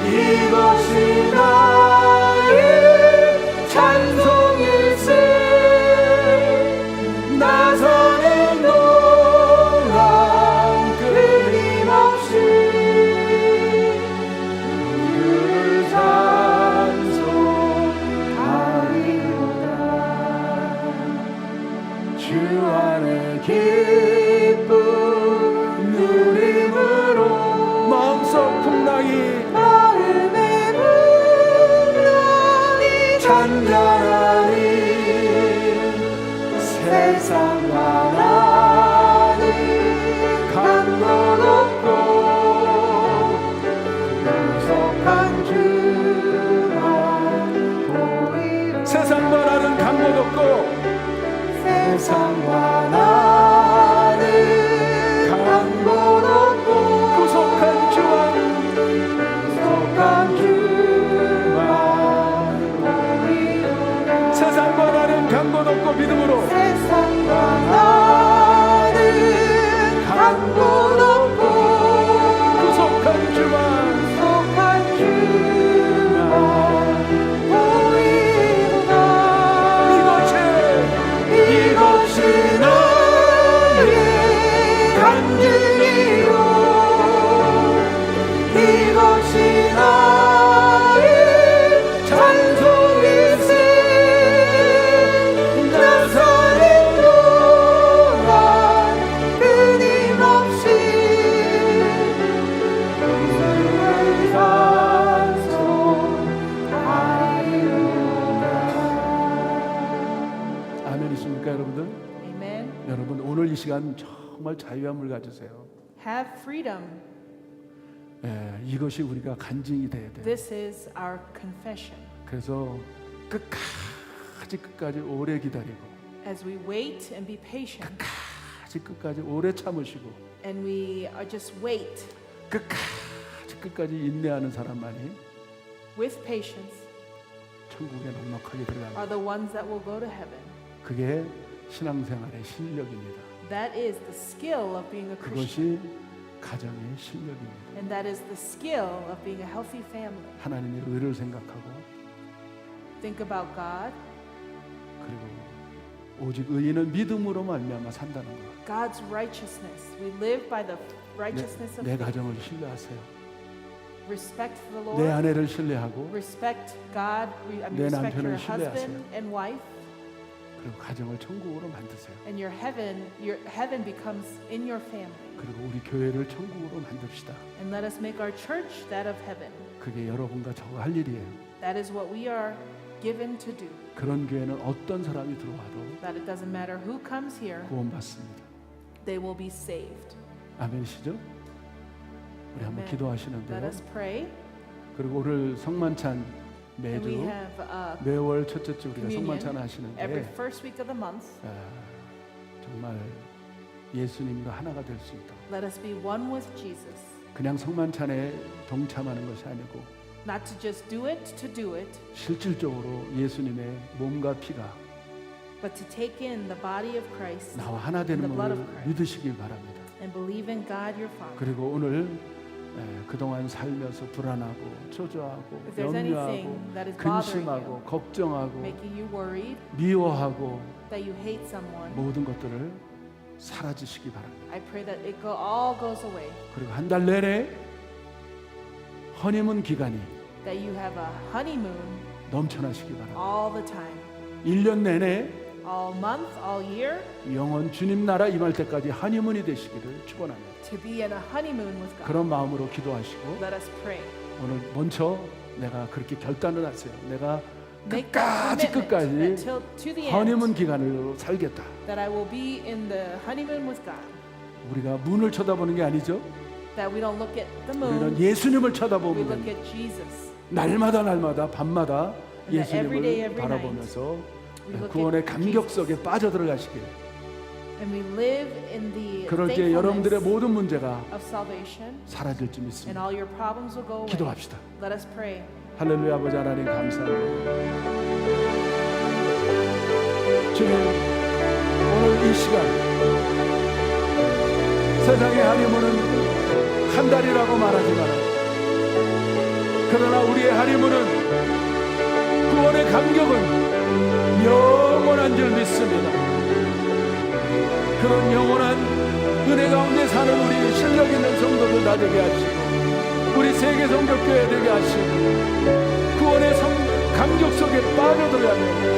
[SPEAKER 2] 이것이 나의 찬송일세. 나서는 동안 끊임없이 그를 찬송하리로다. 주 안에 기쁨 누림으로 마음속 풍랑이 잔잔하니 세상과 나는 강도 높고 구속한 주만 보이로. 세상과 나는 강도 높고 세상과 나는 강도 높고 구속한 주만 세상과 나는 강도 높고 믿음으로
[SPEAKER 1] 세상과 나는 강도 높고
[SPEAKER 2] 구속한 주만
[SPEAKER 1] 보이로다.
[SPEAKER 2] 이것이 나의 간증이요 이것이 나의 찬송일세. 나서는 동안
[SPEAKER 1] 끊임없이
[SPEAKER 2] 아멘이십니까 여러분들?
[SPEAKER 4] Amen.
[SPEAKER 2] 여러분 오늘 이 시간 정말 자유함을 가지세요.
[SPEAKER 4] Have freedom.
[SPEAKER 2] 이것이 우리가 간증이 돼야 돼요.
[SPEAKER 4] This is our confession.
[SPEAKER 2] 그래서 끝까지 오래 기다리고
[SPEAKER 4] As we wait and be patient,
[SPEAKER 2] 끝까지 오래 참으시고
[SPEAKER 4] and we are just wait
[SPEAKER 2] 끝까지 인내하는 사람만이
[SPEAKER 4] with patience,
[SPEAKER 2] 천국에 넉넉하게 들어갑니다.
[SPEAKER 4] are the ones that will go to heaven.
[SPEAKER 2] 그게 신앙생활의 실력입니다.
[SPEAKER 4] That is the skill of being a Christian,
[SPEAKER 2] 그것이 가정의 실력입니다.
[SPEAKER 4] and that is the skill of being a healthy family.
[SPEAKER 2] 하나님의 의를 생각하고
[SPEAKER 4] Think about God.
[SPEAKER 2] 그리고 오직 의인은 믿음으로 말미암아 산다는 것.
[SPEAKER 4] God's righteousness. We live by the righteousness of
[SPEAKER 2] 내
[SPEAKER 4] faith.
[SPEAKER 2] 가정을 신뢰하세요.
[SPEAKER 4] Respect the
[SPEAKER 2] 내
[SPEAKER 4] Lord.
[SPEAKER 2] 아내를 신뢰하고
[SPEAKER 4] Respect God.
[SPEAKER 2] 내
[SPEAKER 4] Respect
[SPEAKER 2] 남편을
[SPEAKER 4] your husband
[SPEAKER 2] 신뢰하세요.
[SPEAKER 4] and wife.
[SPEAKER 2] 그리고 가정을 천국으로 만드세요.
[SPEAKER 4] And your heaven becomes in your family.
[SPEAKER 2] 그리고 우리 교회를 천국으로 만듭시다.
[SPEAKER 4] And let us make our church that of heaven.
[SPEAKER 2] 그게 여러분과 저가 할 일이에요.
[SPEAKER 4] That is what we are given to do.
[SPEAKER 2] 그런 교회는 어떤 사람이 들어와도
[SPEAKER 4] That it doesn't matter who comes here,
[SPEAKER 2] 구원받습니다.
[SPEAKER 4] they will be saved.
[SPEAKER 2] 아멘이시죠? 우리 한번
[SPEAKER 4] Amen. Let
[SPEAKER 2] 기도하시는데요.
[SPEAKER 4] us pray.
[SPEAKER 2] 그리고 오늘 성만찬
[SPEAKER 4] And we
[SPEAKER 2] 매주
[SPEAKER 4] have
[SPEAKER 2] 매월 첫째 주 우리가
[SPEAKER 4] communion
[SPEAKER 2] 성만찬
[SPEAKER 4] every
[SPEAKER 2] 하시는데
[SPEAKER 4] first week of the month.
[SPEAKER 2] 정말 예수님과 하나가 될 수 있도록
[SPEAKER 4] Let us be one with Jesus.
[SPEAKER 2] 그냥 성만찬에 동참하는 것이 아니고
[SPEAKER 4] Not to just do it,
[SPEAKER 2] 실질적으로 예수님의 몸과 피가
[SPEAKER 4] but to take in the body of Christ
[SPEAKER 2] 나와 하나
[SPEAKER 4] and
[SPEAKER 2] 되는
[SPEAKER 4] the blood
[SPEAKER 2] 것을
[SPEAKER 4] of Christ
[SPEAKER 2] 믿으시길 바랍니다.
[SPEAKER 4] and believe in God your Father.
[SPEAKER 2] 그리고 오늘 그동안 살면서 불안하고 초조하고
[SPEAKER 4] If there's
[SPEAKER 2] 염려하고
[SPEAKER 4] anything that is bothering
[SPEAKER 2] 근심하고
[SPEAKER 4] you,
[SPEAKER 2] 걱정하고
[SPEAKER 4] making you worried,
[SPEAKER 2] 미워하고
[SPEAKER 4] that you hate someone,
[SPEAKER 2] 모든 것들을 사라지시기 바랍니다.
[SPEAKER 4] I pray that it all goes away.
[SPEAKER 2] 그리고 한 달 내내 허니문 기간이
[SPEAKER 4] That you have a honeymoon
[SPEAKER 2] 넘쳐나시기 바랍니다.
[SPEAKER 4] all the time,
[SPEAKER 2] 1년 내내
[SPEAKER 4] all month, all year,
[SPEAKER 2] 영원 주님 나라 임할 때까지 허니문이 되시기를 축원합니다.
[SPEAKER 4] to be in a honeymoon with God.
[SPEAKER 2] 그런 마음으로 기도하시고
[SPEAKER 4] Let us pray.
[SPEAKER 2] 오늘 먼저 내가 그렇게 결단을 하세요. 내가
[SPEAKER 5] make that
[SPEAKER 2] 끝까지
[SPEAKER 5] commitment until to the end
[SPEAKER 2] 허니문 기간으로 살겠다.
[SPEAKER 5] that I will be in the honeymoon with God.
[SPEAKER 2] 우리가 문을 쳐다보는 게 아니죠.
[SPEAKER 5] That we don't look at the
[SPEAKER 2] 우리는
[SPEAKER 5] moon,
[SPEAKER 2] 예수님을
[SPEAKER 5] we
[SPEAKER 2] 쳐다보면
[SPEAKER 5] look at Jesus.
[SPEAKER 2] 날마다 밤마다
[SPEAKER 5] And that every day,
[SPEAKER 2] 예수님을
[SPEAKER 5] every
[SPEAKER 2] 바라보면서
[SPEAKER 5] we look
[SPEAKER 2] 구원의
[SPEAKER 5] at
[SPEAKER 2] 감격
[SPEAKER 5] Jesus.
[SPEAKER 2] 속에 빠져들어가시길.
[SPEAKER 5] And we live in the
[SPEAKER 2] 그럴 때 여러분들의
[SPEAKER 5] faithfulness
[SPEAKER 2] 모든 문제가
[SPEAKER 5] of salvation,
[SPEAKER 2] 사라질 줄
[SPEAKER 5] and
[SPEAKER 2] 믿습니다.
[SPEAKER 5] all your problems will go away.
[SPEAKER 2] 기도합시다.
[SPEAKER 5] Let us pray.
[SPEAKER 2] 할렐루야. 아버지 하나님 감사합니다. 주님, 오늘 이 시간 세상의 하리무는 한 달이라고 말하지만 그러나 우리의 하리무는 구원의 감격은 영원한 줄 믿습니다. 그런 영원한 은혜 가운데 사는 우리 실력 있는 성도들 다 되게 하시고 우리 세계 성교교회 되게 하시고 구원의 감격 속에 빠져들어가며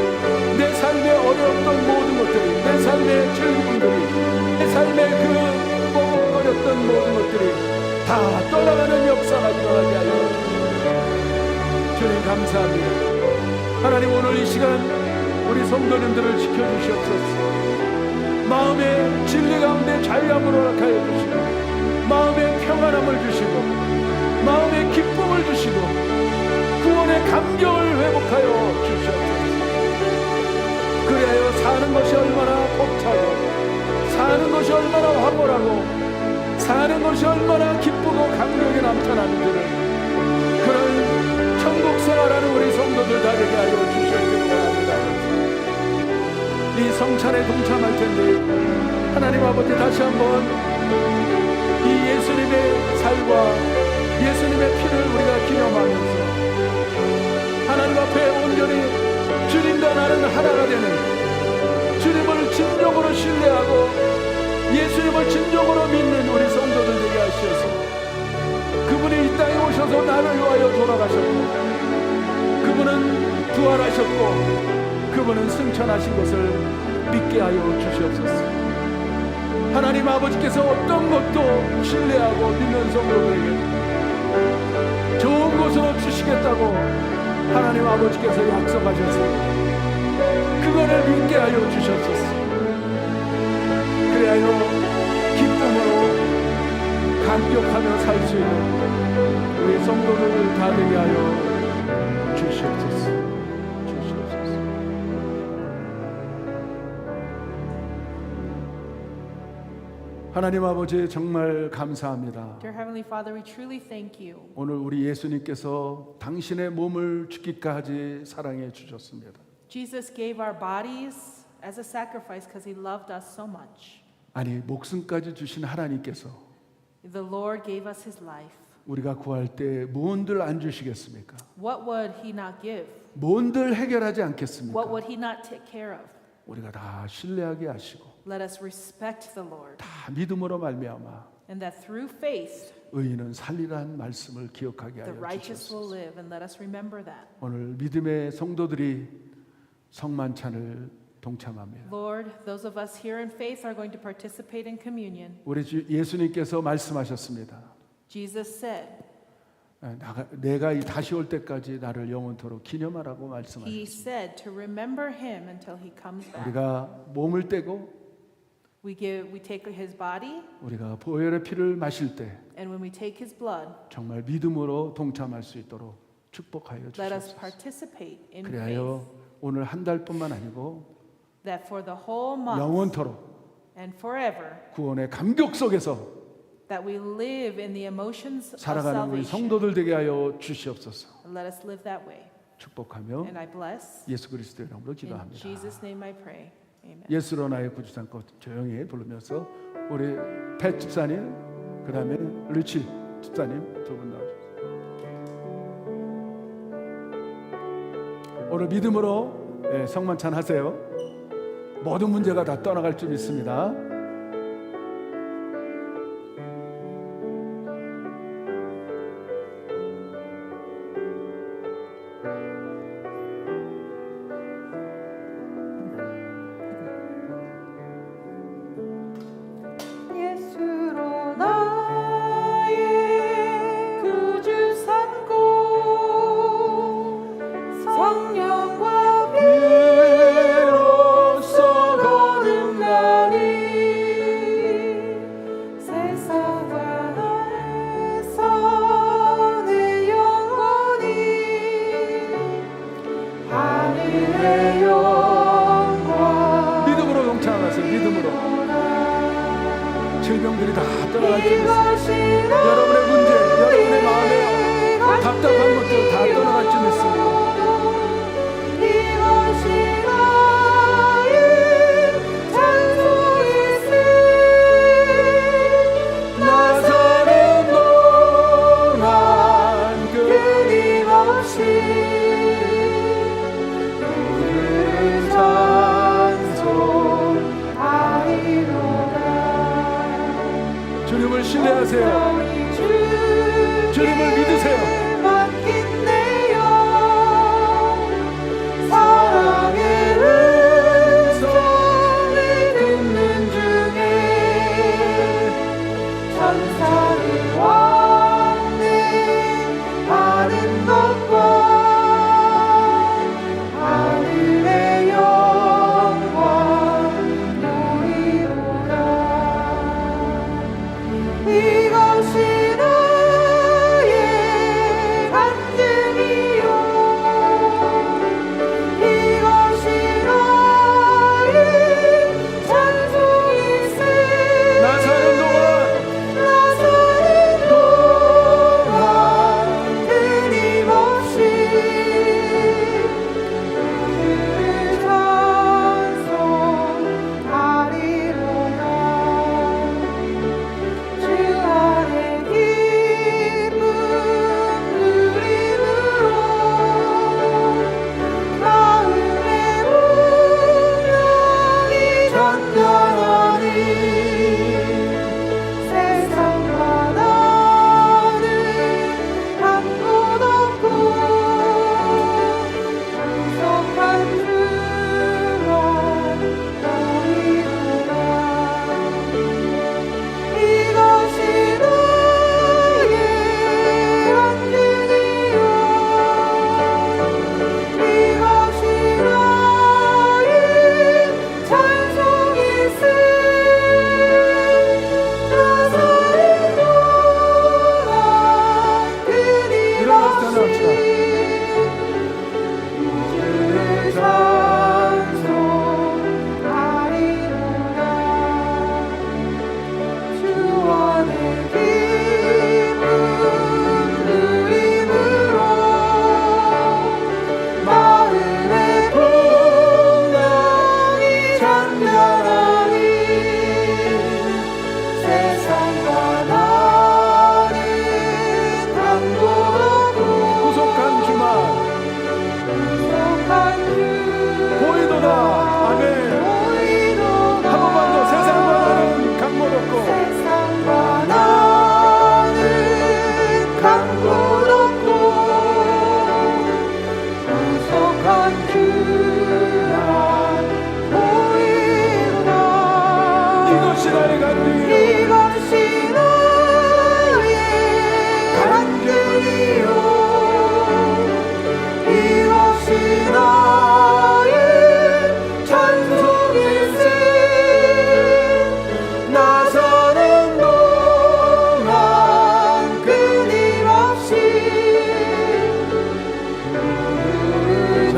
[SPEAKER 2] 내 삶에 어려웠던 모든 것들이, 내 삶의 즐거움들이, 내 삶의 그 뻐근거렸던 모든 것들이 다 떠나가는 역사가 일어나게 하여 주옵소서. 주님 감사합니다. 하나님 오늘 이 시간 우리 성도님들을 지켜주시옵소서. 마음의 진리 가운데 자유함을 허락하여 주시고 마음의 평안함을 주시고 마음의 기쁨을 주시고 구원의 감격을 회복하여 주시옵소서. 그래야 사는 것이 얼마나 벅차고 사는 것이 얼마나 황홀하고 사는 것이 얼마나 기쁘고 감격이 남타나는지를 그런 천국 생활하는 우리 성도들 다 되게 하여 주시옵기를 원합니다. 이 성찬에 동참할 텐데 하나님 아버지 다시 한번 이 예수님의 살과 예수님의 피를 우리가 기념하면서 하나님 앞에 온전히 주님과 나는 하나가 되는 주님을 진정으로 신뢰하고 예수님을 진정으로 믿는 우리 성도들 되게 하시어서 그분이 이 땅에 오셔서 나를 위하여 돌아가셨고 그분은 부활하셨고 그분은 승천하신 것을 믿게 하여 주시옵소서. 하나님 아버지께서 어떤 것도 신뢰하고 믿는 성도들에게 좋은 곳으로 주시겠다고 하나님 아버지께서 약속하셨습니다. 그거를 믿게 하여 주셨소서. 그래야 기쁨으로 감격하며 살 수 있는 우리 성도들 다 되게 하여 주시옵소서. 하나님 아버지 정말 감사합니다.
[SPEAKER 5] Dear Heavenly Father, we truly thank you.
[SPEAKER 2] 오늘 우리 예수님께서 당신의 몸을 주기까지 사랑해 주셨습니다.
[SPEAKER 5] Jesus gave our bodies as a sacrifice because He loved us so much.
[SPEAKER 2] 아니 목숨까지 주신 하나님께서
[SPEAKER 5] The Lord gave us His life.
[SPEAKER 2] 우리가 구할 때 무언들 안 주시겠습니까?
[SPEAKER 5] What would He not give?
[SPEAKER 2] 무언들 해결하지
[SPEAKER 5] What
[SPEAKER 2] 않겠습니까?
[SPEAKER 5] would He not take care of?
[SPEAKER 2] 우리가 다 신뢰하게 하시고
[SPEAKER 5] Let us respect the Lord,
[SPEAKER 2] 다 믿음으로 말미암아
[SPEAKER 5] and that through faith
[SPEAKER 2] 의인은 살리라는 말씀을 기억하게
[SPEAKER 5] the
[SPEAKER 2] 하여
[SPEAKER 5] righteous will
[SPEAKER 2] 주셨소서.
[SPEAKER 5] live, and let us remember that.
[SPEAKER 2] 오늘 믿음의 성도들이 성만찬을 동참합니다.
[SPEAKER 5] Lord, those of us here in faith are going to participate in communion.
[SPEAKER 2] 우리 주 예수님께서 말씀하셨습니다.
[SPEAKER 5] Jesus said,
[SPEAKER 2] 내가 다시 올 때까지 나를 영원토록 기념하라고
[SPEAKER 5] He
[SPEAKER 2] 말씀하셨습니다.
[SPEAKER 5] said to remember Him until He comes back.
[SPEAKER 2] 우리가 몸을 떼고
[SPEAKER 5] We take His body,
[SPEAKER 2] 우리가 보혈의 피를 마실 때
[SPEAKER 5] and when we take His blood,
[SPEAKER 2] 정말 믿음으로 동참할 수 있도록 축복하여
[SPEAKER 5] let us
[SPEAKER 2] 주시옵소서.
[SPEAKER 5] participate in
[SPEAKER 2] 그래야
[SPEAKER 5] faith,
[SPEAKER 2] 오늘 한 달뿐만 아니고
[SPEAKER 5] that for the whole month
[SPEAKER 2] 영원토록
[SPEAKER 5] and forever,
[SPEAKER 2] 구원의 감격 속에서
[SPEAKER 5] that we live in the emotions of
[SPEAKER 2] 살아가는 우리
[SPEAKER 5] salvation.
[SPEAKER 2] 성도들 되게 하여 주시옵소서.
[SPEAKER 5] Let us live that way.
[SPEAKER 2] 축복하며
[SPEAKER 5] And I bless.
[SPEAKER 2] 예수 그리스도의 이름으로
[SPEAKER 5] In
[SPEAKER 2] 기도합니다.
[SPEAKER 5] Jesus' name I pray. Amen.
[SPEAKER 2] 예수로 나의 구주상껏 조용히 부르면서 우리 팻 집사님 그 다음에 루치 집사님 두 분 나오셨습니다. 오늘 믿음으로 성만찬 하세요. 모든 문제가 다 떠나갈 줄 믿습니다.
[SPEAKER 1] 예수로 나의 구주 삼고 성 성령과
[SPEAKER 2] 비로소 거듭나니
[SPEAKER 1] 세상과 나에서 내 영혼이 하늘의 영광
[SPEAKER 2] 믿음으로 동참하세요. 믿음으로 질병들이 다 떠나갈 줄 믿습니다. 여러분의 문제, 여러분의 마음에 답답한 것들 다 떠나갈 줄 믿습니다.
[SPEAKER 1] 이것이 나의 찬송이세
[SPEAKER 2] 나사는 동안
[SPEAKER 1] 끊임없이 주를 찬송하리로다
[SPEAKER 2] 주님을 신뢰하세요. 주님을 믿으세요.
[SPEAKER 1] 맡긴 내 영, 사랑의 음성을 듣는 중에 천사를 왕래 하는 것과 하늘의 영광 누리로다 이것이 나의 간증이요 이것이 나의 찬송이세
[SPEAKER 2] 나 사는 동안
[SPEAKER 1] 나 사는 동안 끊임없이 주를 찬송하리로다 주 안에 기쁨 누림으로 마음의 운명이 전전하니 세상과 나는 한 곳 없고 풍성한 주만 너희로다 이것이 나의 간증이요 이것이 나의 찬송이세 나 사는 동안
[SPEAKER 2] 일어나서
[SPEAKER 1] 끊임없이 주를 찬송하리로다 주 안에 기쁨 누림으로 마음의 풍랑이 잔잔하니 세상과 나는 한 곳 없고
[SPEAKER 2] 구속한 주만
[SPEAKER 1] 구속한 주
[SPEAKER 2] 보이도다. 아멘.
[SPEAKER 1] 보이도다
[SPEAKER 2] 한 번만 더 세상과 나는 강못 없고
[SPEAKER 1] 세상과 나는 간 곳 없고 구속한 주만 보이도다
[SPEAKER 2] 이것이 나의 간증이요
[SPEAKER 1] 이것이 나의 간증이요 이것이 나의 찬송일세 나 사는 동안 끊임없이 주를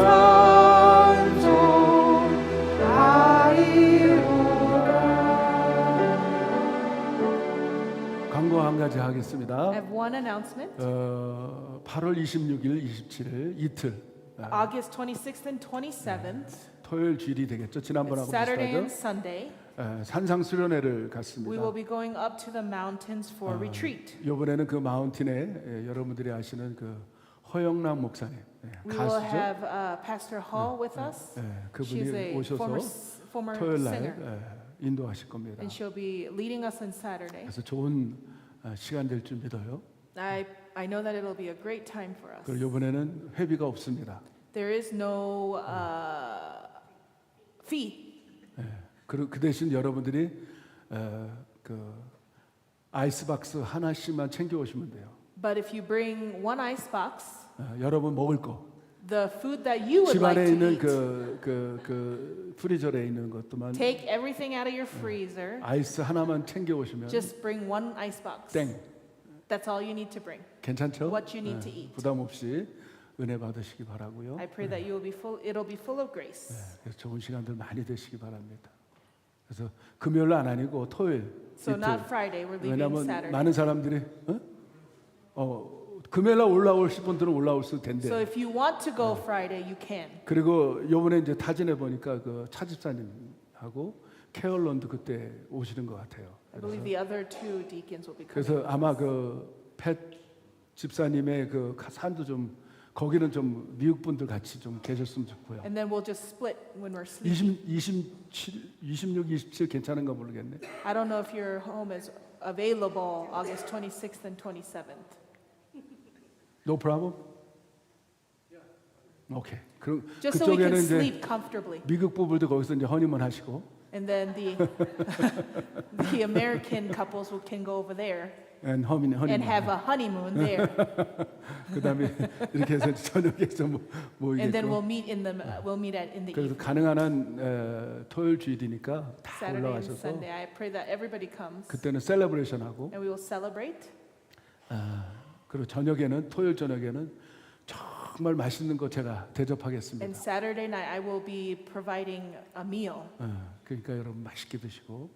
[SPEAKER 1] 찬송하리로다
[SPEAKER 2] 광고 한 가지 하겠습니다.
[SPEAKER 5] I have one announcement.
[SPEAKER 2] 8월 26일, 27일 이틀
[SPEAKER 5] August 26th and 27th,
[SPEAKER 2] 토요일 주일이 되겠죠. 지난번하고
[SPEAKER 5] Saturday and
[SPEAKER 2] 비슷하죠.
[SPEAKER 5] Sunday,
[SPEAKER 2] 산상수련회를
[SPEAKER 5] we
[SPEAKER 2] 갔습니다.
[SPEAKER 5] will be going up to the mountains for retreat.
[SPEAKER 2] 이번에는 그 마운틴에 여러분들이 아시는 그 허영남 목사님
[SPEAKER 5] We will
[SPEAKER 2] 가수죠.
[SPEAKER 5] have Pastor Hall with us. She's
[SPEAKER 2] 그분이
[SPEAKER 5] a
[SPEAKER 2] 오셔서
[SPEAKER 5] former
[SPEAKER 2] 토요일 날
[SPEAKER 5] singer,
[SPEAKER 2] 인도하실 겁니다.
[SPEAKER 5] and she'll be leading us on Saturday.
[SPEAKER 2] 그래서 좋은 시간 될 줄 믿어요.
[SPEAKER 5] I know that it'll be a great time for us.
[SPEAKER 2] 그리고 이번에는 회비가 없습니다.
[SPEAKER 5] There is no fee.
[SPEAKER 2] 그 대신 여러분들이 그 아이스박스 하나씩만 챙겨 오시면 돼요.
[SPEAKER 5] But if you bring one ice box,
[SPEAKER 2] 여러분 먹을 거
[SPEAKER 5] the food that you would
[SPEAKER 2] 집
[SPEAKER 5] like
[SPEAKER 2] 안에
[SPEAKER 5] to
[SPEAKER 2] 있는
[SPEAKER 5] eat.
[SPEAKER 2] 그 프리저에 있는 것도만
[SPEAKER 5] Take everything out of your freezer.
[SPEAKER 2] 아이스 하나만 챙겨 오시면
[SPEAKER 5] Just bring one ice box.
[SPEAKER 2] 땡.
[SPEAKER 5] That's all you need to bring.
[SPEAKER 2] 괜찮죠?
[SPEAKER 5] What you need to eat.
[SPEAKER 2] 부담 없이 은혜 받으시기 바라고요.
[SPEAKER 5] I pray that you will be full. It'll be full of grace.
[SPEAKER 2] 그래서 좋은 시간들 많이 되시기 바랍니다. 그래서 금요일 안 아니고 토요일
[SPEAKER 5] So
[SPEAKER 2] 이틀.
[SPEAKER 5] not Friday. We're leaving
[SPEAKER 2] 왜냐하면
[SPEAKER 5] Saturday.
[SPEAKER 2] 많은 사람들이 금요일 날 올라오실 분들은 올라올 수 텐데.
[SPEAKER 5] So if you want to go Friday, you can.
[SPEAKER 2] 그리고 요번에 이제 타진해 보니까 그 차집사님하고 캐럴런도 그때 오시는 것 같아요.
[SPEAKER 5] I believe the other two deacons will be coming.
[SPEAKER 2] 그래서 아마 그 팻 집사님의 그 산도 좀 거기는 좀 미국 분들 같이 좀 계셨으면 좋고요.
[SPEAKER 5] And then we'll just split when we're sleeping.
[SPEAKER 2] 26, 27 괜찮은가 모르겠네.
[SPEAKER 5] I don't know if your home is available August 26th and 27th.
[SPEAKER 2] No problem? 오케이. 그럼
[SPEAKER 5] Just so we can
[SPEAKER 2] 그쪽에는 이제
[SPEAKER 5] sleep comfortably.
[SPEAKER 2] 미국 부부도 거기서 이제 허니문 하시고
[SPEAKER 5] And then the American couples can go over there
[SPEAKER 2] and
[SPEAKER 5] and
[SPEAKER 2] 허니문.
[SPEAKER 5] have a honeymoon there.
[SPEAKER 2] 그다음에 이렇게 해서 저녁에 좀
[SPEAKER 5] And then
[SPEAKER 2] 모이겠고.
[SPEAKER 5] we'll meet in the in the
[SPEAKER 2] 그래서
[SPEAKER 5] evening.
[SPEAKER 2] 가능한 한 토요일 주일이니까 다
[SPEAKER 5] Saturday and
[SPEAKER 2] 올라가셔서
[SPEAKER 5] Sunday. I pray that everybody comes
[SPEAKER 2] 그때는 셀러브레이션 하고
[SPEAKER 5] and we will celebrate.
[SPEAKER 2] 그리고 저녁에는 토요일 저녁에는 정말 맛있는 거 제가 대접하겠습니다.
[SPEAKER 5] And Saturday night I will be providing a meal
[SPEAKER 2] 그러니까 여러분 맛있게 드시고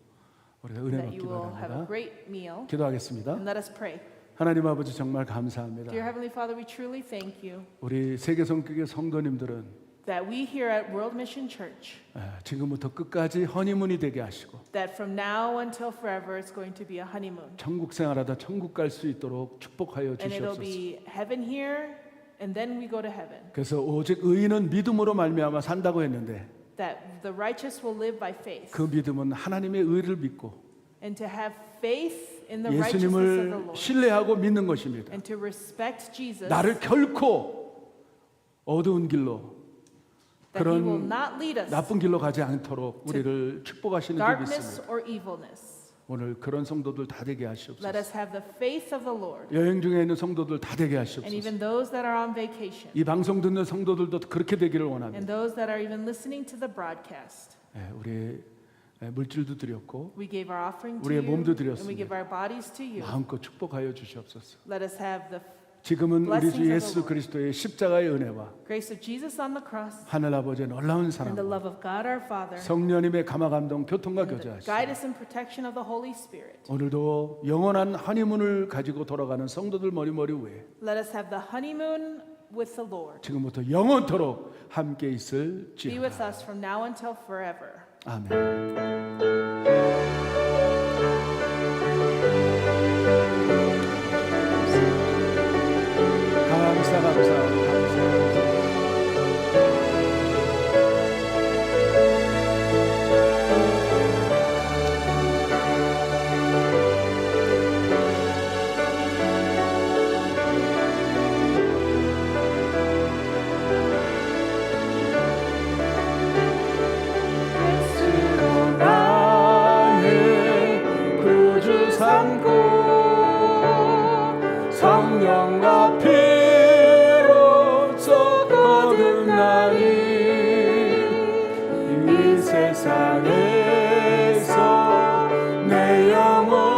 [SPEAKER 2] 우리가 은혜
[SPEAKER 5] that
[SPEAKER 2] 받기
[SPEAKER 5] you will have a
[SPEAKER 2] 바랍니다.
[SPEAKER 5] great meal.
[SPEAKER 2] 기도하겠습니다.
[SPEAKER 5] And let us pray.
[SPEAKER 2] 하나님 아버지 정말 감사합니다.
[SPEAKER 5] Dear Heavenly Father, we truly thank you
[SPEAKER 2] 우리 세계 성격의 성도님들은
[SPEAKER 5] that we here at World Mission Church,
[SPEAKER 2] 지금부터 끝까지 허니문이 되게 하시고
[SPEAKER 5] that from now until forever it's going to be a honeymoon.
[SPEAKER 2] 천국 생활하다 천국 갈 수 있도록 축복하여
[SPEAKER 5] And it'll
[SPEAKER 2] 주시옵소서.
[SPEAKER 5] be heaven here and then we go to heaven.
[SPEAKER 2] 그래서 오직 의인은 믿음으로 말미암아 산다고 했는데
[SPEAKER 5] That the righteous will live by faith.
[SPEAKER 2] 그 믿음은 하나님의 의를 믿고
[SPEAKER 5] And to have faith in the righteousness of the
[SPEAKER 2] 예수님을
[SPEAKER 5] Lord.
[SPEAKER 2] 신뢰하고 믿는 것입니다.
[SPEAKER 5] And to respect Jesus.
[SPEAKER 2] 나를 결코 어두운 길로
[SPEAKER 5] That He will
[SPEAKER 2] 그런
[SPEAKER 5] not lead us
[SPEAKER 2] 나쁜 길로 가지 않도록 우리를 축복하시는 줄
[SPEAKER 5] darkness
[SPEAKER 2] 믿습니다.
[SPEAKER 5] or evilness.
[SPEAKER 2] 오늘 그런 성도들 다 되게
[SPEAKER 5] Let
[SPEAKER 2] 하시옵소서.
[SPEAKER 5] us have the faith of the Lord.
[SPEAKER 2] 여행 중에 있는 성도들 다 되게
[SPEAKER 5] And
[SPEAKER 2] 하시옵소서.
[SPEAKER 5] even those that are on vacation.
[SPEAKER 2] 이 방송 듣는 성도들도 그렇게 되기를
[SPEAKER 5] And
[SPEAKER 2] 원합니다.
[SPEAKER 5] those that are even listening to the broadcast.
[SPEAKER 2] 우리 물질도 드렸고
[SPEAKER 5] We gave our offering to
[SPEAKER 2] 우리의
[SPEAKER 5] you.
[SPEAKER 2] 몸도
[SPEAKER 5] And we
[SPEAKER 2] 드렸습니다.
[SPEAKER 5] give our bodies to you.
[SPEAKER 2] 마음껏 축복하여 주시옵소서.
[SPEAKER 5] Let us have the
[SPEAKER 2] 지금은 우리
[SPEAKER 5] Blessings
[SPEAKER 2] 주
[SPEAKER 5] of the
[SPEAKER 2] 예수
[SPEAKER 5] Lord.
[SPEAKER 2] 그리스도의 십자가의 은혜와
[SPEAKER 5] grace of Jesus on the cross.
[SPEAKER 2] 하늘 아버지의 놀라운
[SPEAKER 5] And the
[SPEAKER 2] 사랑,
[SPEAKER 5] love of God our Father.
[SPEAKER 2] 성령님의 감화 감동 교통과
[SPEAKER 5] And the
[SPEAKER 2] 교제하시고
[SPEAKER 5] guidance and protection of the Holy Spirit.
[SPEAKER 2] 오늘도 영원한 허니문을 가지고 돌아가는 성도들 머리머리 위에
[SPEAKER 5] Let us have the honeymoon with the Lord.
[SPEAKER 2] 지금부터 영원토록 함께
[SPEAKER 5] Be
[SPEAKER 2] 있을지어다.
[SPEAKER 5] with us from now until forever.
[SPEAKER 2] 아멘. 감사. 나의 구주 삼고 성령과 피로써 거듭나니 이 세상을